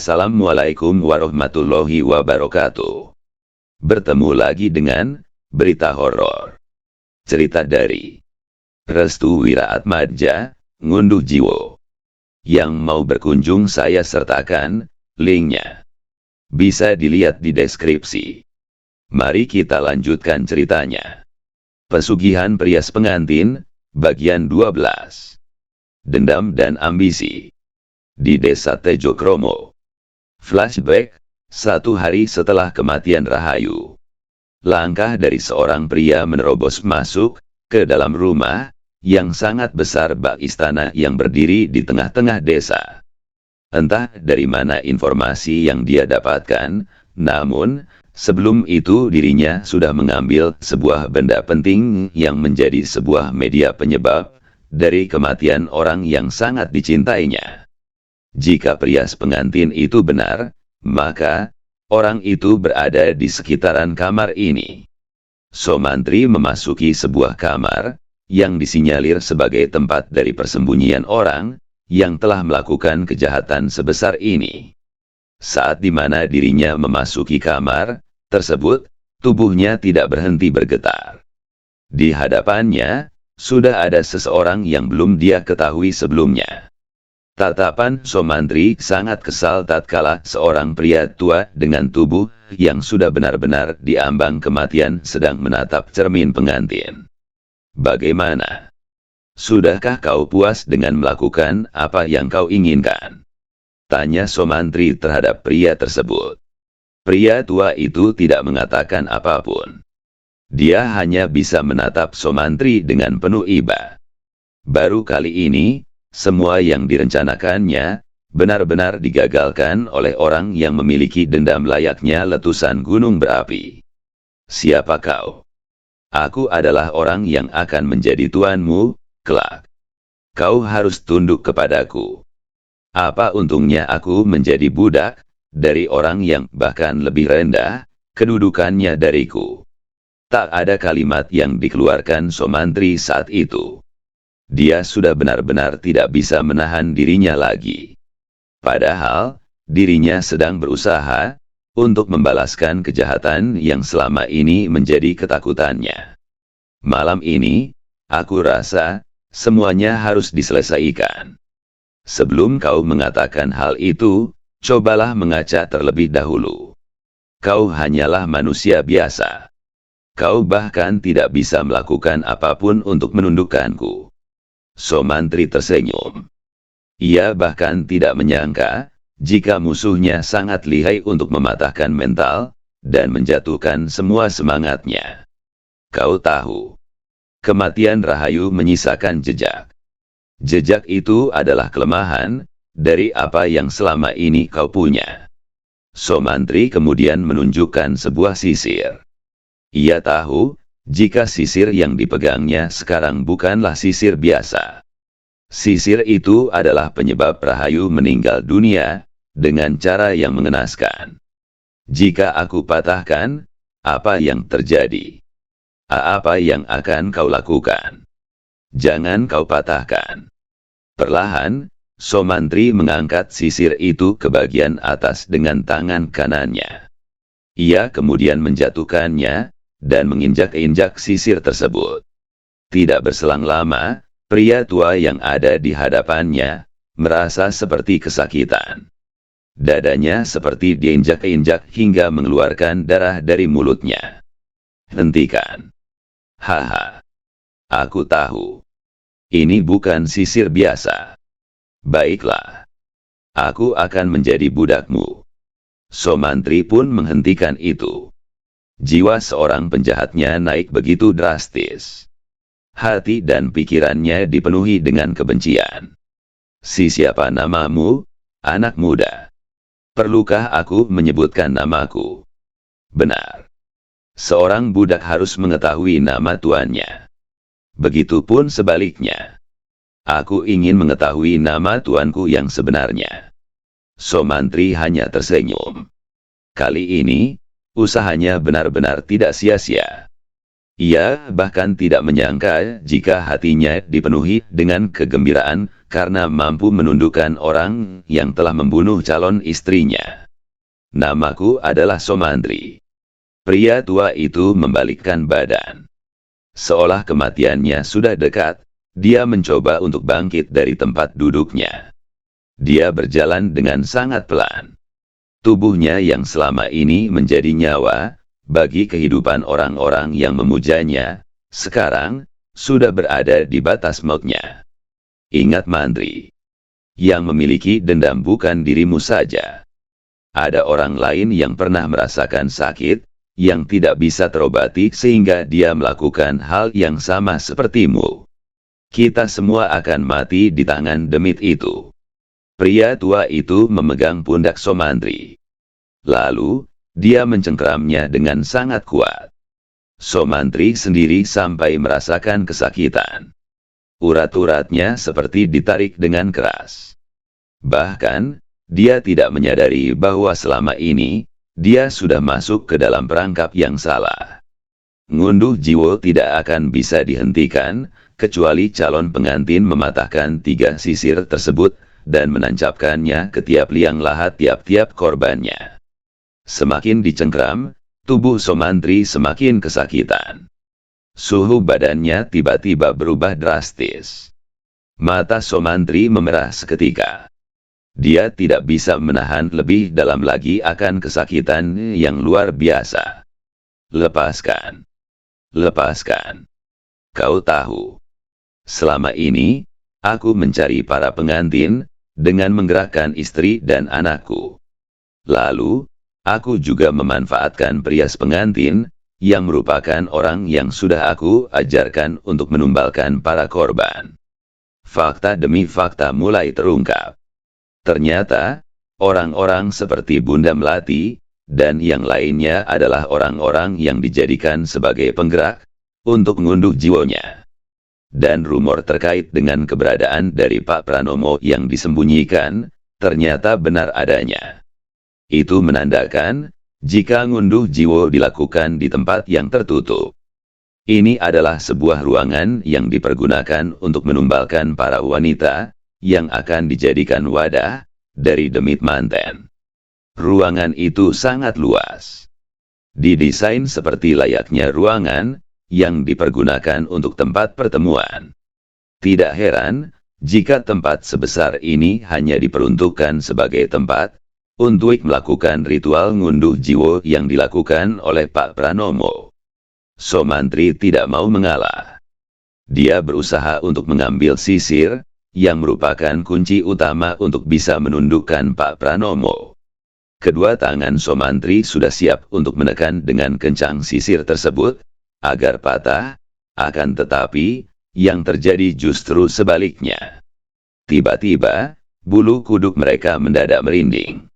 Assalamualaikum warahmatullahi wabarakatuh. Bertemu lagi dengan berita horor. Cerita dari Restu Wiraatmadja, Ngunduh Jiwo. Yang mau berkunjung saya sertakan linknya. Bisa dilihat di deskripsi. Mari kita lanjutkan ceritanya. Pesugihan Perias Pengantin, bagian 12. Dendam dan ambisi. Di Desa Tejokromo. Flashback, 1 hari setelah kematian Rahayu. Langkah dari seorang pria menerobos masuk ke dalam rumah yang sangat besar bak istana yang berdiri di tengah-tengah desa. Entah dari mana informasi yang dia dapatkan, namun sebelum itu dirinya sudah mengambil sebuah benda penting yang menjadi sebuah media penyebab dari kematian orang yang sangat dicintainya. Jika Perias Pengantin itu benar, maka orang itu berada di sekitaran kamar ini. Somantri memasuki sebuah kamar yang disinyalir sebagai tempat dari persembunyian orang yang telah melakukan kejahatan sebesar ini. Saat dimana dirinya memasuki kamar tersebut, tubuhnya tidak berhenti bergetar. Di hadapannya sudah ada seseorang yang belum dia ketahui sebelumnya. Tatapan Somantri sangat kesal tatkala seorang pria tua dengan tubuh yang sudah benar-benar diambang kematian sedang menatap cermin pengantin. Bagaimana? Sudahkah kau puas dengan melakukan apa yang kau inginkan? Tanya Somantri terhadap pria tersebut. Pria tua itu tidak mengatakan apapun. Dia hanya bisa menatap Somantri dengan penuh iba. Baru kali ini, semua yang direncanakannya, benar-benar digagalkan oleh orang yang memiliki dendam layaknya letusan gunung berapi. Siapa kau? Aku adalah orang yang akan menjadi tuanmu, kelak. Kau harus tunduk kepadaku. Apa untungnya aku menjadi budak dari orang yang bahkan lebih rendah kedudukannya dariku? Tak ada kalimat yang dikeluarkan Somantri saat itu. Dia sudah benar-benar tidak bisa menahan dirinya lagi. Padahal, dirinya sedang berusaha untuk membalaskan kejahatan yang selama ini menjadi ketakutannya. Malam ini, aku rasa semuanya harus diselesaikan. Sebelum kau mengatakan hal itu, cobalah mengaca terlebih dahulu. Kau hanyalah manusia biasa. Kau bahkan tidak bisa melakukan apapun untuk menundukkanku. Somantri tersenyum. Ia bahkan tidak menyangka jika musuhnya sangat lihai untuk mematahkan mental dan menjatuhkan semua semangatnya. Kau tahu, kematian Rahayu menyisakan jejak. Jejak itu adalah kelemahan dari apa yang selama ini kau punya. Somantri kemudian menunjukkan sebuah sisir. Ia tahu, jika sisir yang dipegangnya sekarang bukanlah sisir biasa. Sisir itu adalah penyebab Rahayu meninggal dunia, dengan cara yang mengenaskan. Jika aku patahkan, apa yang terjadi? Apa yang akan kau lakukan? Jangan kau patahkan. Perlahan, Somantri mengangkat sisir itu ke bagian atas dengan tangan kanannya. Ia kemudian menjatuhkannya dan menginjak-injak sisir tersebut. Tidak berselang lama, pria tua yang ada di hadapannya merasa seperti kesakitan. Dadanya seperti diinjak-injak hingga mengeluarkan darah dari mulutnya. Hentikan. Haha. Aku tahu. Ini bukan sisir biasa. Baiklah. Aku akan menjadi budakmu. Somantri pun menghentikan itu. Jiwa seorang penjahatnya naik begitu drastis. Hati dan pikirannya dipenuhi dengan kebencian. Siapa namamu, anak muda? Perlukah aku menyebutkan namaku? Benar. Seorang budak harus mengetahui nama tuannya. Begitupun sebaliknya. Aku ingin mengetahui nama tuanku yang sebenarnya. Somantri hanya tersenyum. Kali ini, usahanya benar-benar tidak sia-sia. Ia bahkan tidak menyangka jika hatinya dipenuhi dengan kegembiraan karena mampu menundukkan orang yang telah membunuh calon istrinya. Namaku adalah Somantri. Pria tua itu membalikkan badan. Seolah kematiannya sudah dekat, dia mencoba untuk bangkit dari tempat duduknya. Dia berjalan dengan sangat pelan. Tubuhnya yang selama ini menjadi nyawa bagi kehidupan orang-orang yang memujanya, sekarang sudah berada di batas mautnya. Ingat Mantri, yang memiliki dendam bukan dirimu saja. Ada orang lain yang pernah merasakan sakit, yang tidak bisa terobati sehingga dia melakukan hal yang sama sepertimu. Kita semua akan mati di tangan demit itu. Pria tua itu memegang pundak Somantri. Lalu, dia mencengkeramnya dengan sangat kuat. Somantri sendiri sampai merasakan kesakitan. Urat-uratnya seperti ditarik dengan keras. Bahkan, dia tidak menyadari bahwa selama ini, dia sudah masuk ke dalam perangkap yang salah. Ngunduh jiwa tidak akan bisa dihentikan, kecuali calon pengantin mematahkan 3 sisir tersebut, dan menancapkannya ke tiap liang lahat tiap-tiap korbannya. Semakin dicengkram, tubuh Somantri semakin kesakitan. Suhu badannya tiba-tiba berubah drastis. Mata Somantri memerah seketika. Dia tidak bisa menahan lebih dalam lagi akan kesakitan yang luar biasa. Lepaskan. Lepaskan. Kau tahu. Selama ini, aku mencari para pengantin, dengan menggerakkan istri dan anakku. Lalu, aku juga memanfaatkan perias pengantin, yang merupakan orang yang sudah aku ajarkan untuk menumbalkan para korban. Fakta demi fakta mulai terungkap. Ternyata, orang-orang seperti Bunda Melati, dan yang lainnya adalah orang-orang yang dijadikan sebagai penggerak, untuk mengunduh jiwanya. Dan rumor terkait dengan keberadaan dari Pak Pranomo yang disembunyikan, ternyata benar adanya. Itu menandakan, jika ngunduh jiwa dilakukan di tempat yang tertutup. Ini adalah sebuah ruangan yang dipergunakan untuk menumbalkan para wanita, yang akan dijadikan wadah, dari demit manten. Ruangan itu sangat luas. Didesain seperti layaknya ruangan, yang dipergunakan untuk tempat pertemuan. Tidak heran, jika tempat sebesar ini hanya diperuntukkan sebagai tempat, untuk melakukan ritual ngunduh jiwa yang dilakukan oleh Pak Pranomo. Somantri tidak mau mengalah. Dia berusaha untuk mengambil sisir, yang merupakan kunci utama untuk bisa menundukkan Pak Pranomo. Kedua tangan Somantri sudah siap untuk menekan dengan kencang sisir tersebut, agar patah, akan tetapi, yang terjadi justru sebaliknya. Tiba-tiba, bulu kuduk mereka mendadak merinding.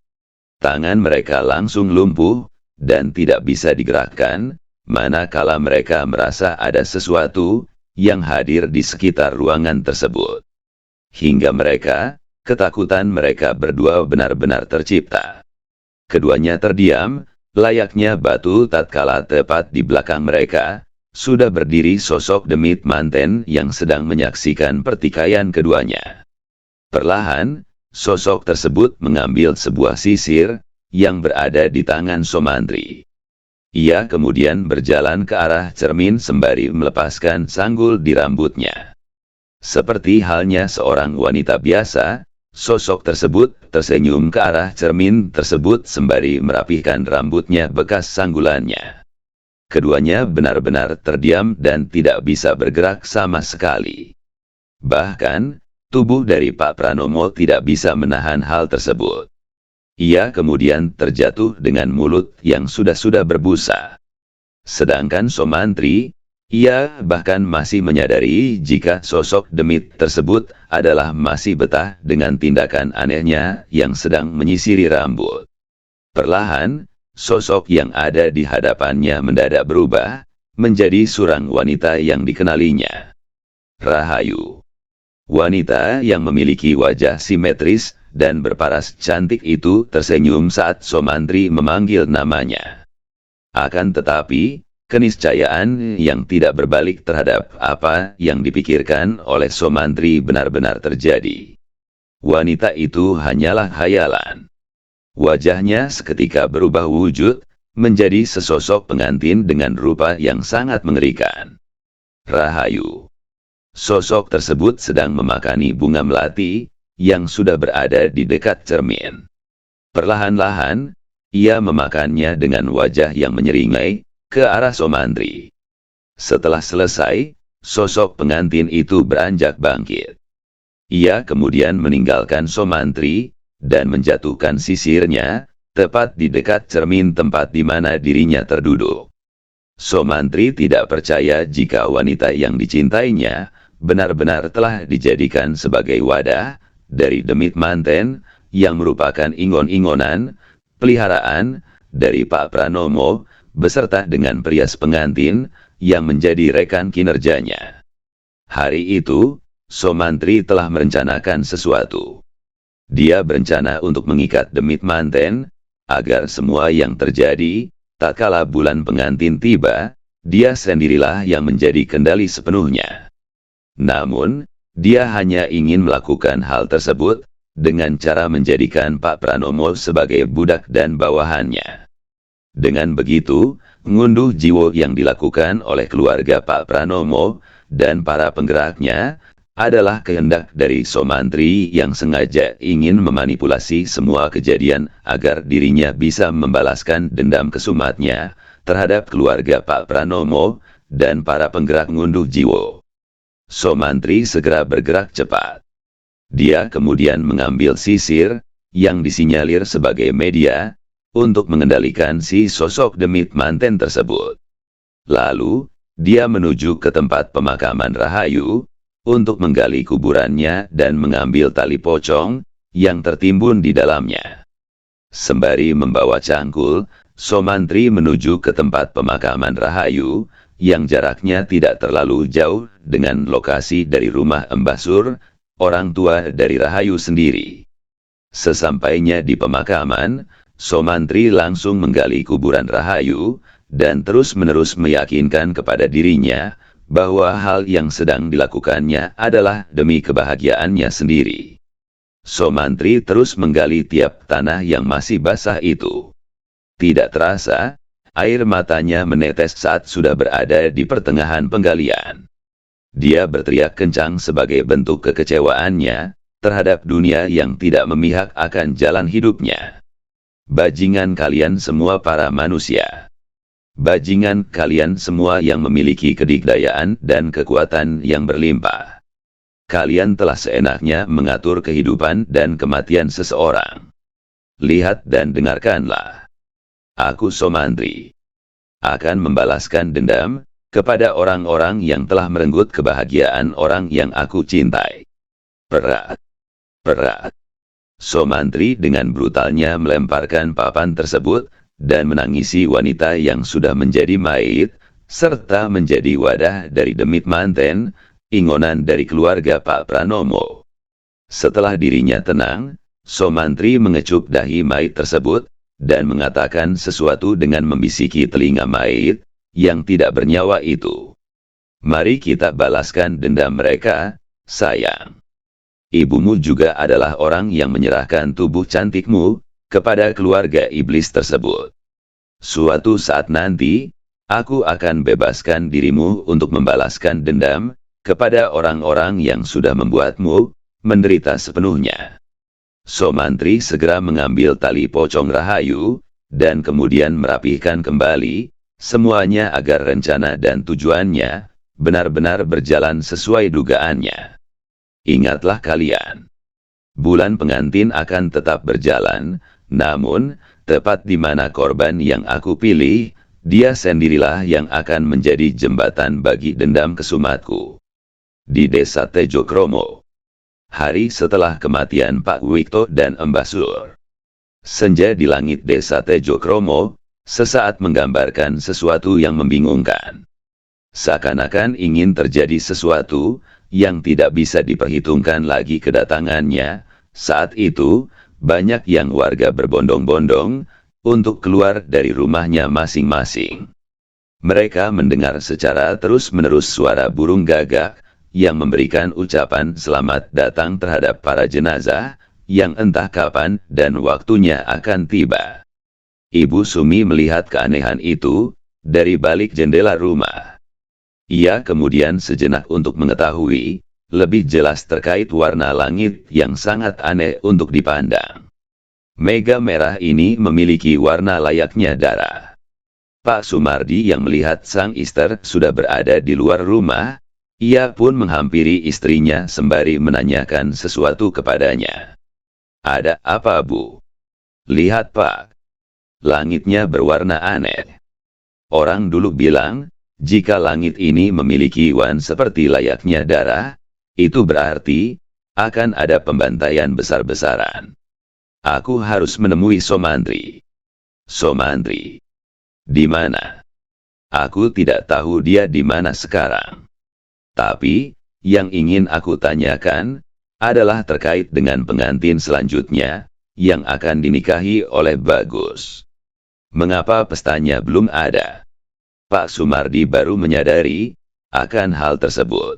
Tangan mereka langsung lumpuh, dan tidak bisa digerakkan, manakala mereka merasa ada sesuatu, yang hadir di sekitar ruangan tersebut. Hingga mereka, ketakutan mereka berdua benar-benar tercipta. Keduanya terdiam, layaknya batu tatkala tepat di belakang mereka, sudah berdiri sosok demit manten yang sedang menyaksikan pertikaian keduanya. Perlahan, sosok tersebut mengambil sebuah sisir, yang berada di tangan Somantri. Ia kemudian berjalan ke arah cermin sembari melepaskan sanggul di rambutnya. Seperti halnya seorang wanita biasa, sosok tersebut tersenyum ke arah cermin tersebut sembari merapihkan rambutnya bekas sanggulannya. Keduanya benar-benar terdiam dan tidak bisa bergerak sama sekali. Bahkan, tubuh dari Pak Pranomo tidak bisa menahan hal tersebut. Ia kemudian terjatuh dengan mulut yang sudah berbusa. Sedangkan Somantri, ia bahkan masih menyadari jika sosok demit tersebut adalah masih betah dengan tindakan anehnya yang sedang menyisiri rambut. Perlahan, sosok yang ada di hadapannya mendadak berubah, menjadi seorang wanita yang dikenalinya. Rahayu. Wanita yang memiliki wajah simetris dan berparas cantik itu tersenyum saat Somantri memanggil namanya. Akan tetapi, keniscayaan yang tidak berbalik terhadap apa yang dipikirkan oleh Somantri benar-benar terjadi. Wanita itu hanyalah khayalan. Wajahnya seketika berubah wujud, menjadi sesosok pengantin dengan rupa yang sangat mengerikan. Rahayu. Sosok tersebut sedang memakani bunga melati, yang sudah berada di dekat cermin. Perlahan-lahan, ia memakannya dengan wajah yang menyeringai, ke arah Somantri. Setelah selesai, sosok pengantin itu beranjak bangkit. Ia kemudian meninggalkan Somantri, dan menjatuhkan sisirnya, tepat di dekat cermin tempat di mana dirinya terduduk. Somantri tidak percaya jika wanita yang dicintainya, benar-benar telah dijadikan sebagai wadah, dari demit manten, yang merupakan ingon-ingonan, peliharaan, dari Pak Pranomo, beserta dengan perias pengantin, yang menjadi rekan kinerjanya. Hari itu, Somantri telah merencanakan sesuatu. Dia berencana untuk mengikat demit manten, agar semua yang terjadi, tak kala bulan pengantin tiba, dia sendirilah yang menjadi kendali sepenuhnya. Namun, dia hanya ingin melakukan hal tersebut, dengan cara menjadikan Pak Pranomo sebagai budak dan bawahannya. Dengan begitu, ngunduh jiwa yang dilakukan oleh keluarga Pak Pranomo, dan para penggeraknya, adalah kehendak dari Somantri yang sengaja ingin memanipulasi semua kejadian, agar dirinya bisa membalaskan dendam kesumatnya, terhadap keluarga Pak Pranomo, dan para penggerak ngunduh jiwa. Somantri segera bergerak cepat. Dia kemudian mengambil sisir, yang disinyalir sebagai media, untuk mengendalikan si sosok demit manten tersebut. Lalu, dia menuju ke tempat pemakaman Rahayu, untuk menggali kuburannya dan mengambil tali pocong, yang tertimbun di dalamnya. Sembari membawa cangkul, Somantri menuju ke tempat pemakaman Rahayu, yang jaraknya tidak terlalu jauh, dengan lokasi dari rumah Mbah Sur, orang tua dari Rahayu sendiri. Sesampainya di pemakaman, Somantri langsung menggali kuburan Rahayu, dan terus-menerus meyakinkan kepada dirinya, bahwa hal yang sedang dilakukannya adalah demi kebahagiaannya sendiri. Somantri terus menggali tiap tanah yang masih basah itu. Tidak terasa, air matanya menetes saat sudah berada di pertengahan penggalian. Dia berteriak kencang sebagai bentuk kekecewaannya, terhadap dunia yang tidak memihak akan jalan hidupnya. Bajingan kalian semua para manusia. Bajingan kalian semua yang memiliki kedikdayaan dan kekuatan yang berlimpah. Kalian telah seenaknya mengatur kehidupan dan kematian seseorang. Lihat dan dengarkanlah. Aku Somantri akan membalaskan dendam kepada orang-orang yang telah merenggut kebahagiaan orang yang aku cintai. Perak. Perak. Somantri dengan brutalnya melemparkan papan tersebut, dan menangisi wanita yang sudah menjadi mayit, serta menjadi wadah dari demit manten, ingonan dari keluarga Pak Pranomo. Setelah dirinya tenang, Somantri mengecup dahi mayit tersebut, dan mengatakan sesuatu dengan membisiki telinga mayit, yang tidak bernyawa itu. Mari kita balaskan dendam mereka, sayang. Ibumu juga adalah orang yang menyerahkan tubuh cantikmu, kepada keluarga iblis tersebut. Suatu saat nanti, aku akan bebaskan dirimu untuk membalaskan dendam, kepada orang-orang yang sudah membuatmu, menderita sepenuhnya. Somantri segera mengambil tali pocong Rahayu, dan kemudian merapihkan kembali, semuanya agar rencana dan tujuannya, benar-benar berjalan sesuai dugaannya. Ingatlah kalian, bulan pengantin akan tetap berjalan, namun, tepat di mana korban yang aku pilih, dia sendirilah yang akan menjadi jembatan bagi dendam kesumatku. Di desa Tejokromo. Hari setelah kematian Pak Wikto dan Mbah Sur. Senja di langit desa Tejokromo, sesaat menggambarkan sesuatu yang membingungkan. Seakan-akan ingin terjadi sesuatu, yang tidak bisa diperhitungkan lagi kedatangannya. Saat itu, banyak yang warga berbondong-bondong, untuk keluar dari rumahnya masing-masing. Mereka mendengar secara terus-menerus suara burung gagak yang memberikan ucapan selamat datang terhadap para jenazah, yang entah kapan dan waktunya akan tiba. Ibu Sumi melihat keanehan itu dari balik jendela rumah. Ia kemudian sejenak untuk mengetahui lebih jelas terkait warna langit yang sangat aneh untuk dipandang. Mega merah ini memiliki warna layaknya darah. Pak Sumardi yang melihat sang istri sudah berada di luar rumah, ia pun menghampiri istrinya sembari menanyakan sesuatu kepadanya. Ada apa, Bu? Lihat, Pak. Langitnya berwarna aneh. Orang dulu bilang, jika langit ini memiliki warna seperti layaknya darah, itu berarti akan ada pembantaian besar-besaran. Aku harus menemui Somantri. Somantri. Di mana? Aku tidak tahu dia di mana sekarang. Tapi, yang ingin aku tanyakan adalah terkait dengan pengantin selanjutnya yang akan dinikahi oleh Bagus. Mengapa pestanya belum ada? Pak Sumardi baru menyadari akan hal tersebut.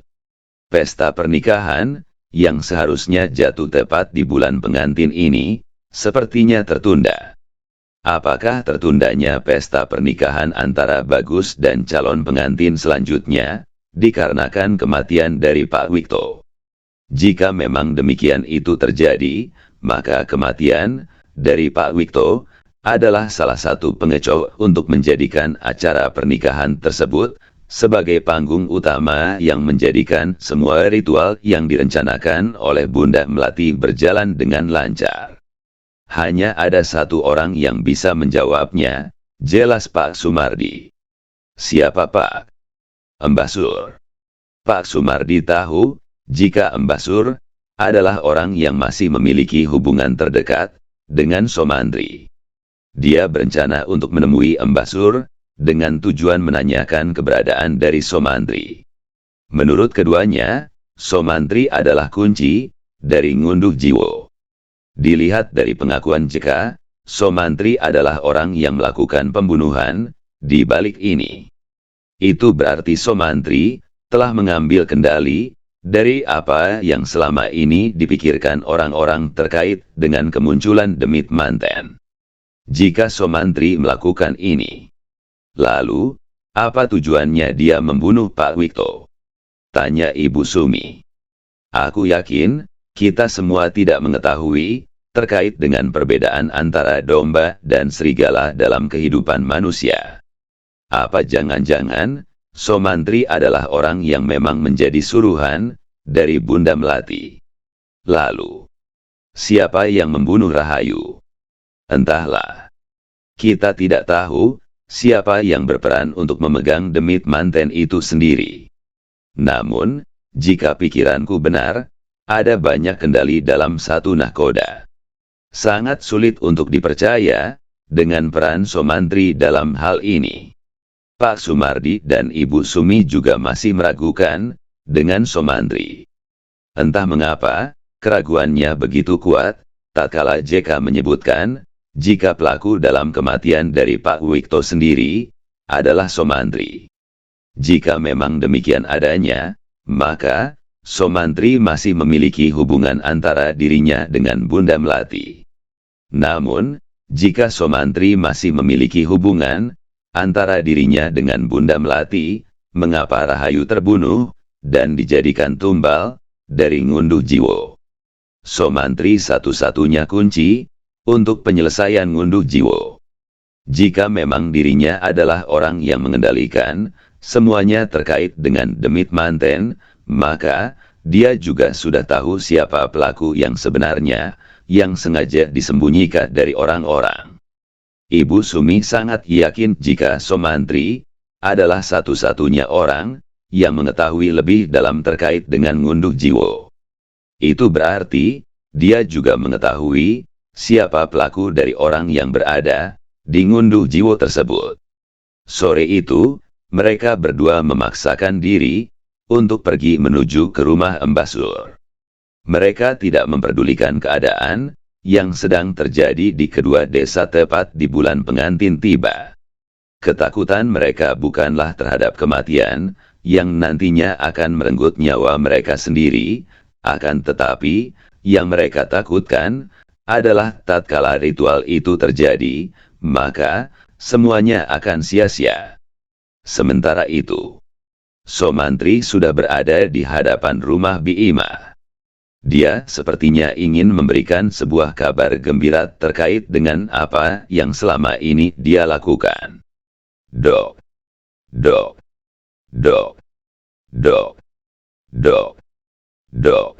Pesta pernikahan yang seharusnya jatuh tepat di bulan pengantin ini sepertinya tertunda. Apakah tertundanya pesta pernikahan antara Bagus dan calon pengantin selanjutnya dikarenakan kematian dari Pak Wikto? Jika memang demikian itu terjadi, maka kematian dari Pak Wikto adalah salah satu pengecoh untuk menjadikan acara pernikahan tersebut sebagai panggung utama yang menjadikan semua ritual yang direncanakan oleh Bunda Melati berjalan dengan lancar. Hanya ada satu orang yang bisa menjawabnya, jelas Pak Sumardi. Siapa, Pak? Mbah Sur. Pak Sumardi tahu, jika Mbah Sur adalah orang yang masih memiliki hubungan terdekat dengan Somantri. Dia berencana untuk menemui Mbah Sur dengan tujuan menanyakan keberadaan dari Somantri. Menurut keduanya, Somantri adalah kunci dari ngunduh jiwo. Dilihat dari pengakuan Jeka, Somantri adalah orang yang melakukan pembunuhan di balik ini. Itu berarti Somantri telah mengambil kendali dari apa yang selama ini dipikirkan orang-orang terkait dengan kemunculan Demit Manten. Jika Somantri melakukan ini, lalu, apa tujuannya dia membunuh Pak Wikto? Tanya Ibu Sumi. Aku yakin kita semua tidak mengetahui terkait dengan perbedaan antara domba dan serigala dalam kehidupan manusia. Apa jangan-jangan Somantri adalah orang yang memang menjadi suruhan dari Bunda Melati? Lalu, siapa yang membunuh Rahayu? Entahlah. Kita tidak tahu siapa yang berperan untuk memegang Demit Manten itu sendiri. Namun, jika pikiranku benar, ada banyak kendali dalam satu nahkoda. Sangat sulit untuk dipercaya dengan peran Somantri dalam hal ini. Pak Sumardi dan Ibu Sumi juga masih meragukan dengan Somantri. Entah mengapa, keraguannya begitu kuat, tatkala JK menyebutkan, jika pelaku dalam kematian dari Pak Wikto sendiri adalah Somantri. Jika memang demikian adanya, maka Somantri masih memiliki hubungan antara dirinya dengan Bunda Melati. Namun, jika Somantri masih memiliki hubungan antara dirinya dengan Bunda Melati, mengapa Rahayu terbunuh dan dijadikan tumbal dari ngunduh jiwo? Somantri satu-satunya kunci untuk penyelesaian ngunduh jiwo. Jika memang dirinya adalah orang yang mengendalikan semuanya terkait dengan Demit Manten, maka dia juga sudah tahu siapa pelaku yang sebenarnya, yang sengaja disembunyikan dari orang-orang. Ibu Sumi sangat yakin jika Somantri adalah satu-satunya orang yang mengetahui lebih dalam terkait dengan ngunduh jiwo. Itu berarti, dia juga mengetahui siapa pelaku dari orang yang berada di ngunduh jiwo tersebut. Sore itu, mereka berdua memaksakan diri untuk pergi menuju ke rumah Mbah Sur. Mereka tidak memperdulikan keadaan yang sedang terjadi di kedua desa tepat di bulan pengantin tiba. Ketakutan mereka bukanlah terhadap kematian, yang nantinya akan merenggut nyawa mereka sendiri, akan tetapi, yang mereka takutkan, adalah tatkala ritual itu terjadi, maka, semuanya akan sia-sia. Sementara itu, Somantri sudah berada di hadapan rumah Bima. Dia sepertinya ingin memberikan sebuah kabar gembira terkait dengan apa yang selama ini dia lakukan. Dok. Dok. Dok. Dok. Dok. Dok.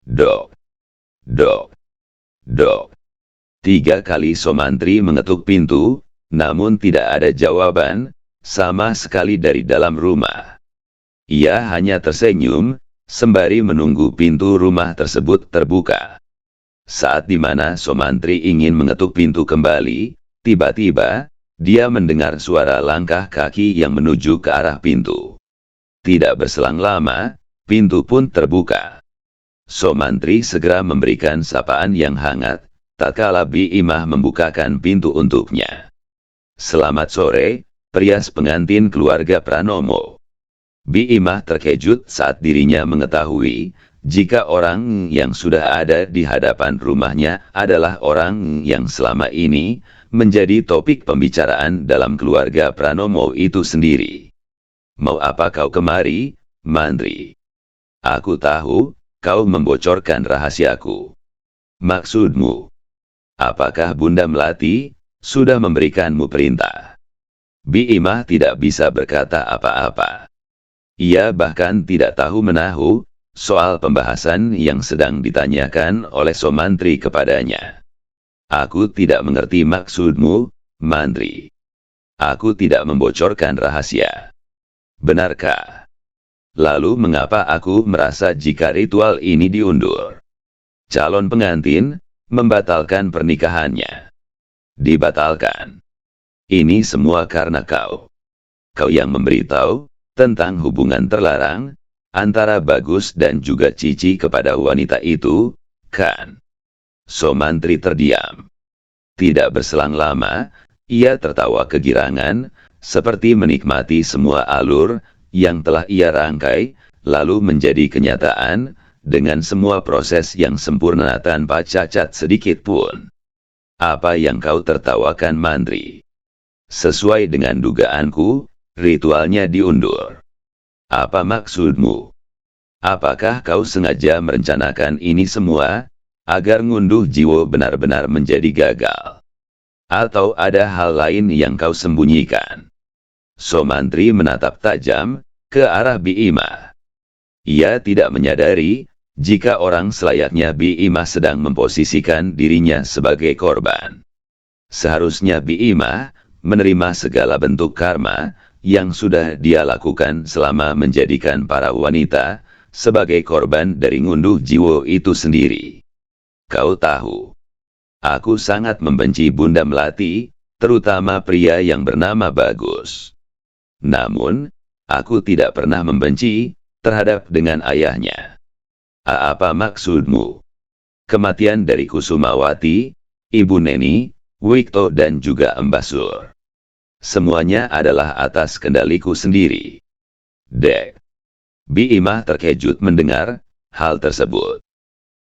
Dok. Dok. Dok. 3 kali Somantri mengetuk pintu, namun tidak ada jawaban, sama sekali dari dalam rumah. Ia hanya tersenyum, sembari menunggu pintu rumah tersebut terbuka. Saat dimana Somantri ingin mengetuk pintu kembali, tiba-tiba, dia mendengar suara langkah kaki yang menuju ke arah pintu. Tidak berselang lama, pintu pun terbuka. Somantri segera memberikan sapaan yang hangat, tatkala Bima membukakan pintu untuknya. Selamat sore, perias pengantin keluarga Pranomo. Bima terkejut saat dirinya mengetahui, jika orang yang sudah ada di hadapan rumahnya adalah orang yang selama ini menjadi topik pembicaraan dalam keluarga Pranomo itu sendiri. Mau apa kau kemari, Mantri? Aku tahu, kau membocorkan rahasiaku. Maksudmu? Apakah Bunda Melati sudah memberikanmu perintah? Bima tidak bisa berkata apa-apa. Ia bahkan tidak tahu menahu soal pembahasan yang sedang ditanyakan oleh Somantri kepadanya. Aku tidak mengerti maksudmu, Mantri. Aku tidak membocorkan rahasia. Benarkah? Lalu mengapa aku merasa jika ritual ini diundur? Calon pengantin membatalkan pernikahannya. Dibatalkan. Ini semua karena kau. Kau yang memberitahu tentang hubungan terlarang antara Bagus dan juga Cici kepada wanita itu, kan? Somantri terdiam. Tidak berselang lama, ia tertawa kegirangan, seperti menikmati semua alur yang telah ia rangkai, lalu menjadi kenyataan, dengan semua proses yang sempurna tanpa cacat sedikit pun. Apa yang kau tertawakan, Mantri? Sesuai dengan dugaanku, ritualnya diundur. Apa maksudmu? Apakah kau sengaja merencanakan ini semua, agar ngunduh jiwo benar-benar menjadi gagal? Atau ada hal lain yang kau sembunyikan? Somantri menatap tajam ke arah Bima. Ia tidak menyadari, jika orang selayaknya Bima sedang memposisikan dirinya sebagai korban. Seharusnya Bima menerima segala bentuk karma yang sudah dia lakukan selama menjadikan para wanita sebagai korban dari ngunduh jiwo itu sendiri. Kau tahu, aku sangat membenci Bunda Melati, terutama pria yang bernama Bagus. Namun, aku tidak pernah membenci terhadap dengan ayahnya. Apa maksudmu? Kematian dari Kusumawati, Ibu Neni, Wikto dan juga Embasur. Semuanya adalah atas kendaliku sendiri. Dek. Bima terkejut mendengar hal tersebut.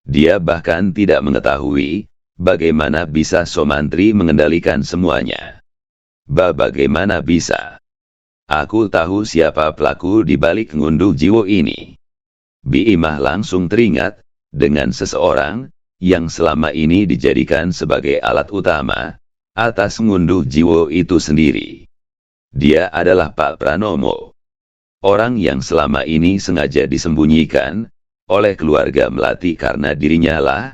Dia bahkan tidak mengetahui bagaimana bisa Somantri mengendalikan semuanya. Bagaimana bisa? Aku tahu siapa pelaku di balik ngunduh jiwo ini. Bima langsung teringat dengan seseorang yang selama ini dijadikan sebagai alat utama atas ngunduh jiwo itu sendiri. Dia adalah Pak Pranomo. Orang yang selama ini sengaja disembunyikan oleh keluarga Melati karena dirinya lah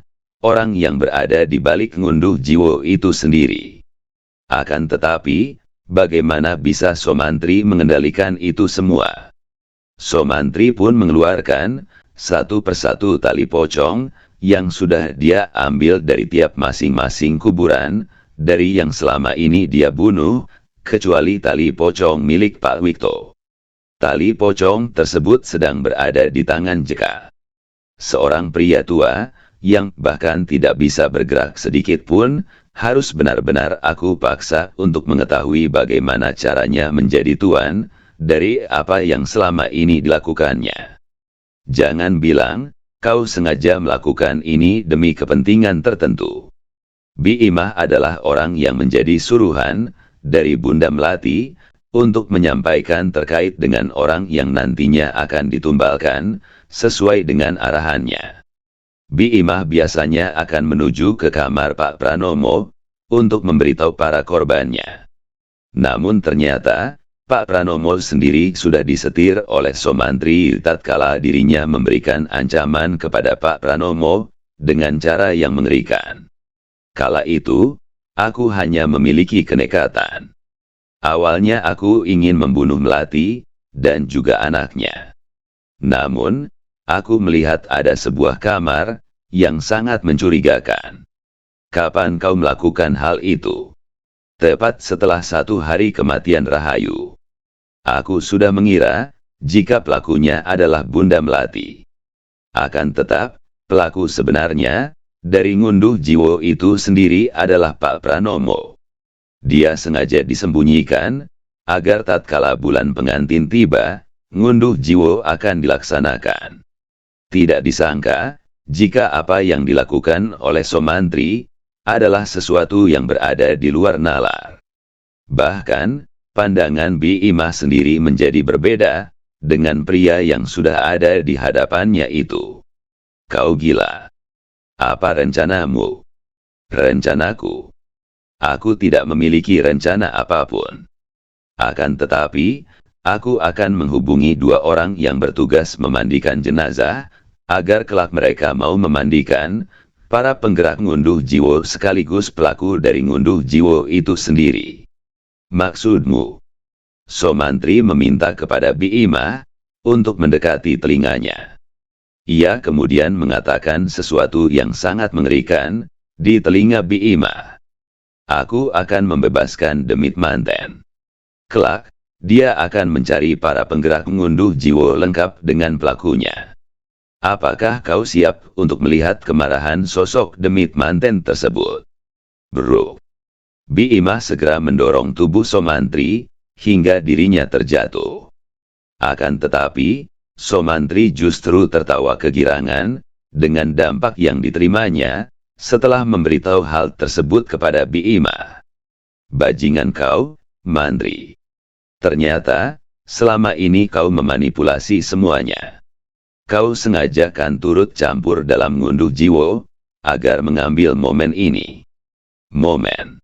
orang yang berada di balik ngunduh jiwo itu sendiri. Akan tetapi, bagaimana bisa Somantri mengendalikan itu semua? Somantri pun mengeluarkan satu persatu tali pocong yang sudah dia ambil dari tiap masing-masing kuburan, dari yang selama ini dia bunuh, kecuali tali pocong milik Pak Wikto. Tali pocong tersebut sedang berada di tangan Jeka. Seorang pria tua, yang bahkan tidak bisa bergerak sedikit pun, harus benar-benar aku paksa untuk mengetahui bagaimana caranya menjadi tuan dari apa yang selama ini dilakukannya. Jangan bilang, kau sengaja melakukan ini demi kepentingan tertentu. Bi Imah adalah orang yang menjadi suruhan dari Bunda Melati untuk menyampaikan terkait dengan orang yang nantinya akan ditumbalkan sesuai dengan arahannya. Bi Imah biasanya akan menuju ke kamar Pak Pranomo untuk memberitahu para korbannya. Namun ternyata, Pak Pranomo sendiri sudah disetir oleh Somantri tatkala dirinya memberikan ancaman kepada Pak Pranomo dengan cara yang mengerikan. Kala itu, aku hanya memiliki kenekatan. Awalnya aku ingin membunuh Melati dan juga anaknya. Namun, aku melihat ada sebuah kamar yang sangat mencurigakan. Kapan kau melakukan hal itu? Tepat setelah 1 hari kematian Rahayu. Aku sudah mengira jika pelakunya adalah Bunda Melati. Akan tetap, pelaku sebenarnya dari ngunduh jiwo itu sendiri adalah Pak Pranomo. Dia sengaja disembunyikan agar tatkala bulan pengantin tiba, ngunduh jiwo akan dilaksanakan. Tidak disangka, jika apa yang dilakukan oleh Somantri adalah sesuatu yang berada di luar nalar. Bahkan, pandangan Bi Imah sendiri menjadi berbeda dengan pria yang sudah ada di hadapannya itu. Kau gila. Apa rencanamu? Rencanaku. Aku tidak memiliki rencana apapun. Akan tetapi, aku akan menghubungi 2 orang yang bertugas memandikan jenazah, agar kelak mereka mau memandikan para penggerak ngunduh jiwo sekaligus pelaku dari ngunduh jiwo itu sendiri. Maksudmu? Somantri meminta kepada Bi Imah untuk mendekati telinganya. Ia kemudian mengatakan sesuatu yang sangat mengerikan di telinga Bi Imah. Aku akan membebaskan Demit Manten. Kelak, dia akan mencari para penggerak ngunduh jiwo lengkap dengan pelakunya. Apakah kau siap untuk melihat kemarahan sosok Demit Manten tersebut? Bro. Bi Imah segera mendorong tubuh Somantri hingga dirinya terjatuh. Akan tetapi, Somantri justru tertawa kegirangan dengan dampak yang diterimanya setelah memberitahu hal tersebut kepada Bi Imah. Bajingan kau, Mantri. Ternyata, selama ini kau memanipulasi semuanya. Kau sengaja kan turut campur dalam ngunduh jiwo, agar mengambil momen ini. Momen.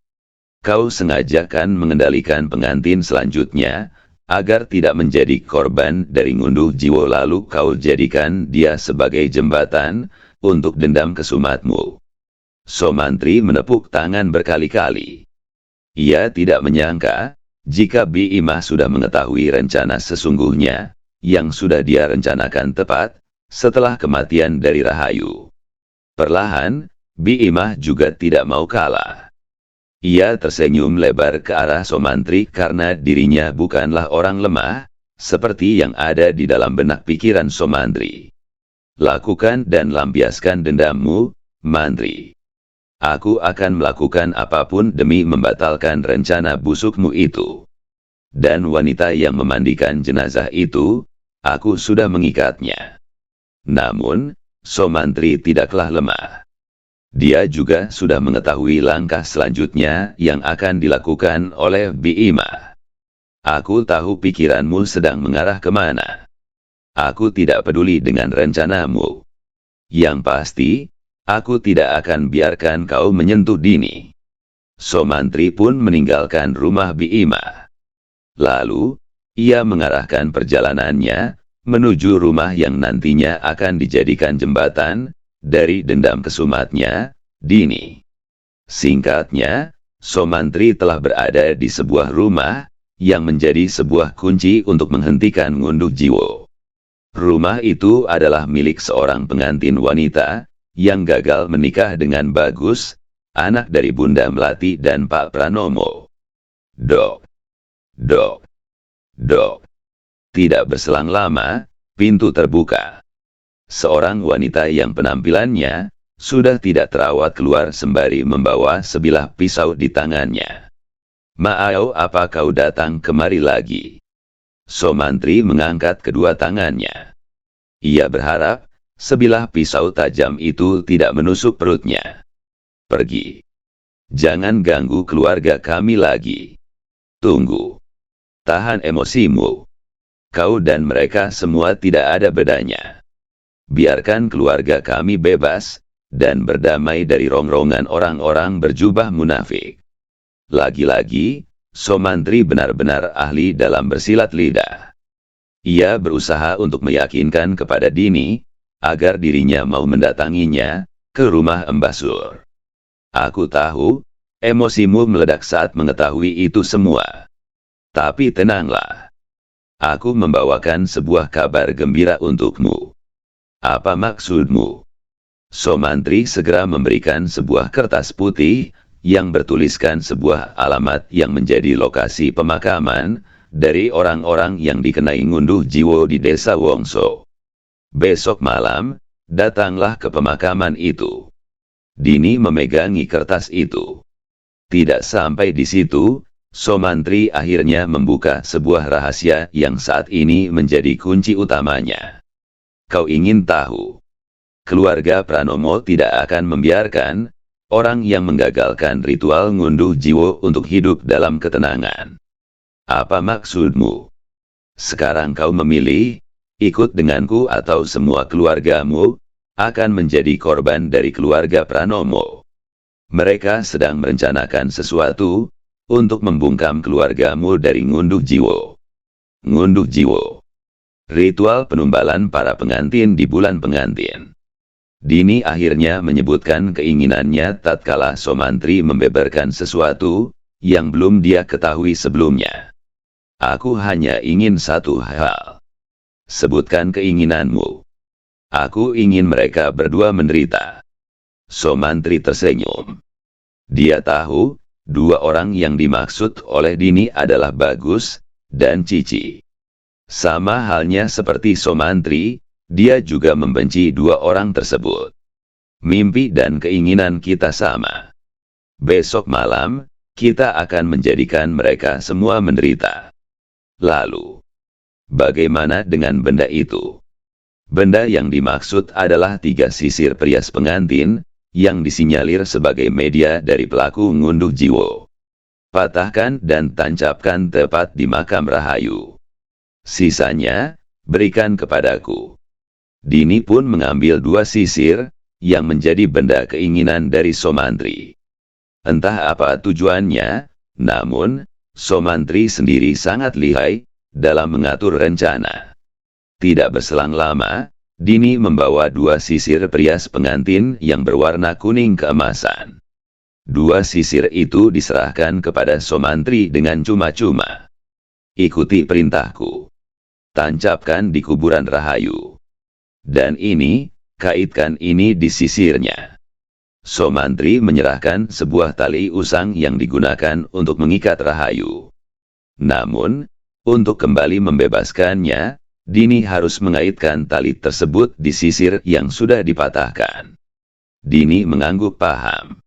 Kau sengaja kan mengendalikan pengantin selanjutnya, agar tidak menjadi korban dari ngunduh jiwo lalu kau jadikan dia sebagai jembatan, untuk dendam kesumatmu. Somantri menepuk tangan berkali-kali. Ia tidak menyangka, jika Bi Imah sudah mengetahui rencana sesungguhnya, yang sudah dia rencanakan tepat, setelah kematian dari Rahayu. Perlahan, Bi Imah juga tidak mau kalah. Ia tersenyum lebar ke arah Somantri karena dirinya bukanlah orang lemah, seperti yang ada di dalam benak pikiran Somantri. Lakukan dan lampiaskan dendammu, Mantri. Aku akan melakukan apapun demi membatalkan rencana busukmu itu. Dan wanita yang memandikan jenazah itu, aku sudah mengikatnya. Namun, Somantri tidaklah lemah. Dia juga sudah mengetahui langkah selanjutnya yang akan dilakukan oleh Bi Imah. Aku tahu pikiranmu sedang mengarah kemana. Aku tidak peduli dengan rencanamu. Yang pasti, aku tidak akan biarkan kau menyentuh Dini. Somantri pun meninggalkan rumah Bi Imah. Lalu, ia mengarahkan perjalanannya menuju rumah yang nantinya akan dijadikan jembatan dari dendam kesumatnya, Dini. Singkatnya, Somantri telah berada di sebuah rumah yang menjadi sebuah kunci untuk menghentikan ngunduh jiwo. Rumah itu adalah milik seorang pengantin wanita yang gagal menikah dengan Bagus, anak dari Bunda Melati dan Pak Pranomo. Dok. Dok. Dok. Tidak berselang lama, pintu terbuka. Seorang wanita yang penampilannya sudah tidak terawat keluar sembari membawa sebilah pisau di tangannya. "Maao, apa kau datang kemari lagi?" Somantri mengangkat kedua tangannya. Ia berharap sebilah pisau tajam itu tidak menusuk perutnya. "Pergi. Jangan ganggu keluarga kami lagi." "Tunggu. Tahan emosimu. Kau dan mereka semua tidak ada bedanya. Biarkan keluarga kami bebas dan berdamai dari rongrongan orang-orang berjubah munafik." Lagi-lagi, Somantri benar-benar ahli dalam bersilat lidah. Ia berusaha untuk meyakinkan kepada Dini agar dirinya mau mendatanginya ke rumah Mbah Sur. "Aku tahu emosimu meledak saat mengetahui itu semua. Tapi tenanglah. Aku membawakan sebuah kabar gembira untukmu." "Apa maksudmu?" Somantri segera memberikan sebuah kertas putih yang bertuliskan sebuah alamat yang menjadi lokasi pemakaman dari orang-orang yang dikenai ngunduh jiwa di desa Wongso. "Besok malam, datanglah ke pemakaman itu." Dini memegangi kertas itu. Tidak sampai di situ, Somantri akhirnya membuka sebuah rahasia yang saat ini menjadi kunci utamanya. "Kau ingin tahu? Keluarga Pranomo tidak akan membiarkan orang yang menggagalkan ritual ngunduh jiwa untuk hidup dalam ketenangan." "Apa maksudmu? Sekarang kau memilih, ikut denganku atau semua keluargamu akan menjadi korban dari keluarga Pranomo. Mereka sedang merencanakan sesuatu untuk membungkam keluargamu dari ngunduh jiwa." "Ngunduh jiwa. Ritual penumbalan para pengantin di bulan pengantin." Dini akhirnya menyebutkan keinginannya tatkala Somantri membeberkan sesuatu yang belum dia ketahui sebelumnya. "Aku hanya ingin satu hal." "Sebutkan keinginanmu." "Aku ingin mereka berdua menderita." Somantri tersenyum. Dia tahu, dua orang yang dimaksud oleh Dini adalah Bagus dan Cici. Sama halnya seperti Somantri, dia juga membenci dua orang tersebut. "Mimpi dan keinginan kita sama. Besok malam, kita akan menjadikan mereka semua menderita." "Lalu, bagaimana dengan benda itu?" Benda yang dimaksud adalah 3 sisir perias pengantin, yang disinyalir sebagai media dari pelaku ngunduh jiwa. "Patahkan dan tancapkan tepat di makam Rahayu. Sisanya, berikan kepadaku." Dini pun mengambil 2 sisir, yang menjadi benda keinginan dari Somantri. Entah apa tujuannya, namun, Somantri sendiri sangat lihai dalam mengatur rencana. Tidak berselang lama, Dini membawa 2 sisir perias pengantin yang berwarna kuning keemasan. 2 sisir itu diserahkan kepada Somantri dengan cuma-cuma. "Ikuti perintahku. Tancapkan di kuburan Rahayu. Dan ini, kaitkan ini di sisirnya." Somantri menyerahkan sebuah tali usang yang digunakan untuk mengikat Rahayu. Namun, untuk kembali membebaskannya, Dini harus mengaitkan tali tersebut di sisir yang sudah dipatahkan. Dini mengangguk paham.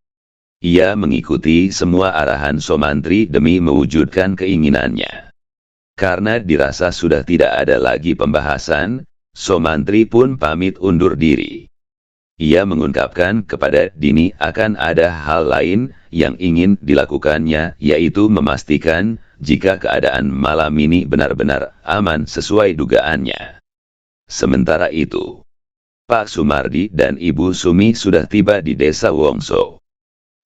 Ia mengikuti semua arahan Somantri demi mewujudkan keinginannya. Karena dirasa sudah tidak ada lagi pembahasan, Somantri pun pamit undur diri. Ia mengungkapkan kepada Dini akan ada hal lain yang ingin dilakukannya, yaitu memastikan jika keadaan malam ini benar-benar aman sesuai dugaannya. Sementara itu, Pak Sumardi dan Ibu Sumi sudah tiba di desa Wongso.